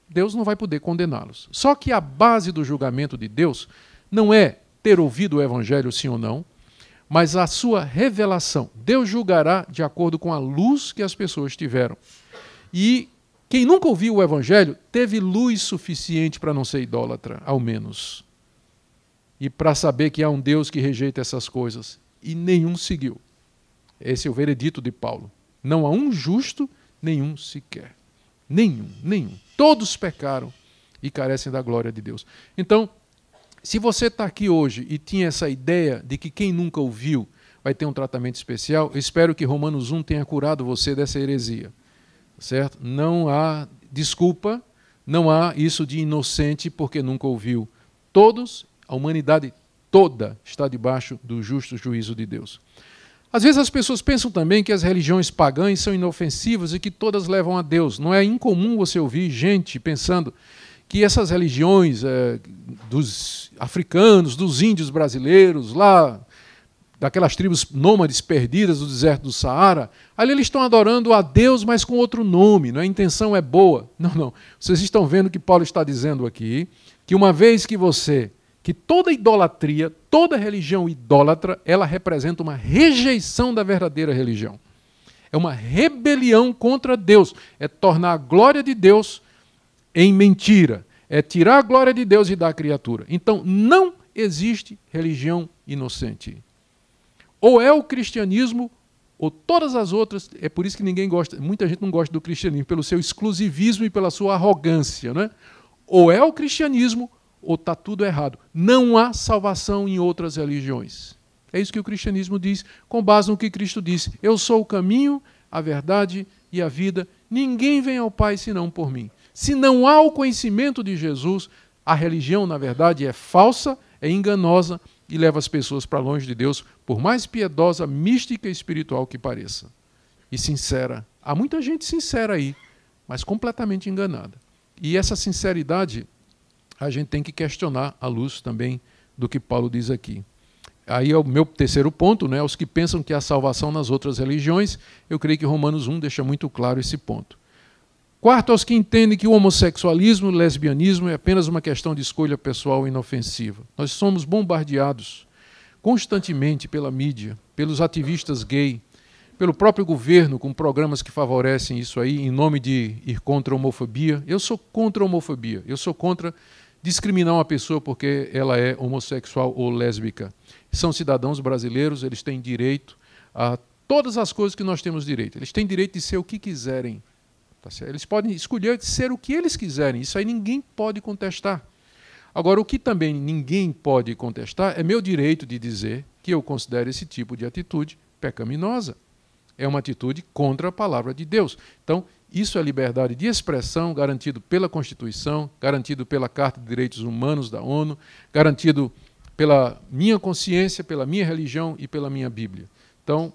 Deus não vai poder condená-los. Só que a base do julgamento de Deus não é ter ouvido o evangelho sim ou não, mas a sua revelação. Deus julgará de acordo com a luz que as pessoas tiveram. E quem nunca ouviu o evangelho teve luz suficiente para não ser idólatra, ao menos. E para saber que há um Deus que rejeita essas coisas. E nenhum seguiu. Esse é o veredito de Paulo. Não há um justo, nenhum sequer. Nenhum. Todos pecaram e carecem da glória de Deus. Então, se você está aqui hoje e tinha essa ideia de que quem nunca ouviu vai ter um tratamento especial, eu espero que Romanos 1 tenha curado você dessa heresia. Certo? Não há desculpa, não há isso de inocente porque nunca ouviu. Todos, a humanidade toda está debaixo do justo juízo de Deus. Às vezes as pessoas pensam também que as religiões pagãs são inofensivas e que todas levam a Deus. Não é incomum você ouvir gente pensando que essas religiões dos africanos, dos índios brasileiros, lá daquelas tribos nômades perdidas do deserto do Saara, ali eles estão adorando a Deus, mas com outro nome, não é? A intenção é boa. Não. Vocês estão vendo que Paulo está dizendo aqui, que uma vez que toda idolatria, toda religião idólatra, ela representa uma rejeição da verdadeira religião. É uma rebelião contra Deus, é tornar a glória de Deus em mentira, é tirar a glória de Deus e dar à criatura. Então, não existe religião inocente. Ou é o cristianismo, ou todas as outras. É por isso que ninguém gosta, muita gente não gosta do cristianismo, pelo seu exclusivismo e pela sua arrogância, né? Ou é o cristianismo, ou está tudo errado. Não há salvação em outras religiões. É isso que o cristianismo diz, com base no que Cristo disse. Eu sou o caminho, a verdade e a vida. Ninguém vem ao Pai senão por mim. Se não há o conhecimento de Jesus, a religião, na verdade, é falsa, é enganosa e leva as pessoas para longe de Deus, por mais piedosa, mística e espiritual que pareça. E sincera. Há muita gente sincera aí, mas completamente enganada. E essa sinceridade a gente tem que questionar à luz também do que Paulo diz aqui. Aí é o meu terceiro ponto, né? Os que pensam que há salvação nas outras religiões, eu creio que Romanos 1 deixa muito claro esse ponto. Quarto, aos que entendem que o homossexualismo, o lesbianismo é apenas uma questão de escolha pessoal inofensiva. Nós somos bombardeados constantemente pela mídia, pelos ativistas gay, pelo próprio governo, com programas que favorecem isso aí, em nome de ir contra a homofobia. Eu sou contra a homofobia, eu sou contra discriminar uma pessoa porque ela é homossexual ou lésbica. São cidadãos brasileiros, eles têm direito a todas as coisas que nós temos direito. Eles têm direito de ser o que quiserem. Tá certo? Eles podem escolher ser o que eles quiserem. Isso aí ninguém pode contestar. Agora, o que também ninguém pode contestar é meu direito de dizer que eu considero esse tipo de atitude pecaminosa. É uma atitude contra a palavra de Deus. Então, isso é liberdade de expressão, garantido pela Constituição, garantido pela Carta de Direitos Humanos da ONU, garantido pela minha consciência, pela minha religião e pela minha Bíblia. Então,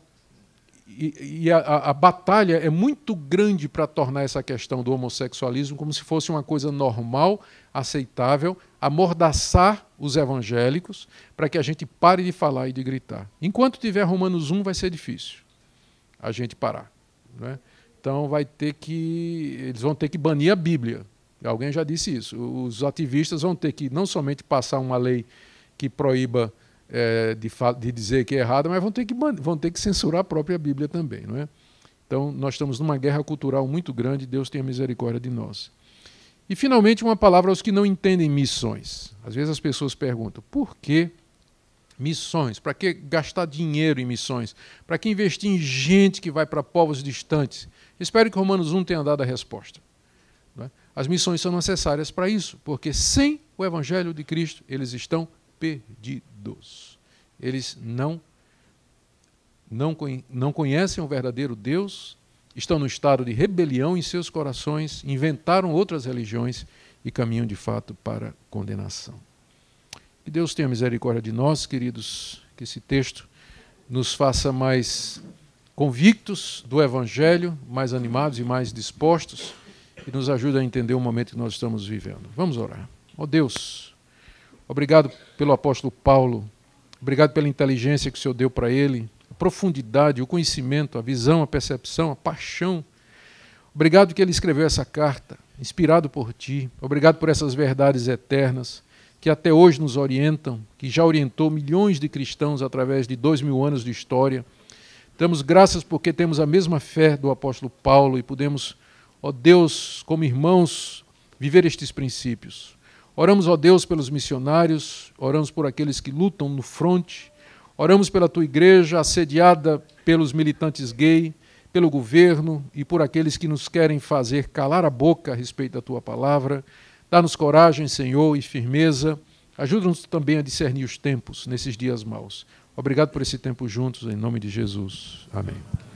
a batalha é muito grande para tornar essa questão do homossexualismo como se fosse uma coisa normal, aceitável, amordaçar os evangélicos para que a gente pare de falar e de gritar. Enquanto tiver Romanos 1, vai ser difícil a gente parar, né? Então eles vão ter que banir a Bíblia. Alguém já disse isso. Os ativistas vão ter que não somente passar uma lei que proíba de dizer que é errado, mas vão ter que censurar a própria Bíblia também, não é? Então nós estamos numa guerra cultural muito grande. Deus tenha misericórdia de nós. E finalmente uma palavra aos que não entendem missões. Às vezes as pessoas perguntam: por que missões? Para que gastar dinheiro em missões? Para que investir em gente que vai para povos distantes? Espero que Romanos 1 tenha dado a resposta. As missões são necessárias para isso, porque sem o Evangelho de Cristo eles estão perdidos. Eles não conhecem o verdadeiro Deus, estão no estado de rebelião em seus corações, inventaram outras religiões e caminham de fato para a condenação. Que Deus tenha misericórdia de nós, queridos, que esse texto nos faça mais convictos do Evangelho, mais animados e mais dispostos, e nos ajude a entender o momento que nós estamos vivendo. Vamos orar. Ó Deus, obrigado pelo apóstolo Paulo, obrigado pela inteligência que o Senhor deu para ele, a profundidade, o conhecimento, a visão, a percepção, a paixão. Obrigado que ele escreveu essa carta, inspirado por Ti. Obrigado por essas verdades eternas que até hoje nos orientam, que já orientou milhões de cristãos através de 2000 anos de história. Damos graças porque temos a mesma fé do apóstolo Paulo e podemos, ó Deus, como irmãos, viver estes princípios. Oramos, ó Deus, pelos missionários, oramos por aqueles que lutam no fronte, oramos pela Tua igreja assediada pelos militantes gay, pelo governo e por aqueles que nos querem fazer calar a boca a respeito da Tua palavra. Dá-nos coragem, Senhor, e firmeza. Ajuda-nos também a discernir os tempos nesses dias maus. Obrigado por esse tempo juntos, em nome de Jesus. Amém.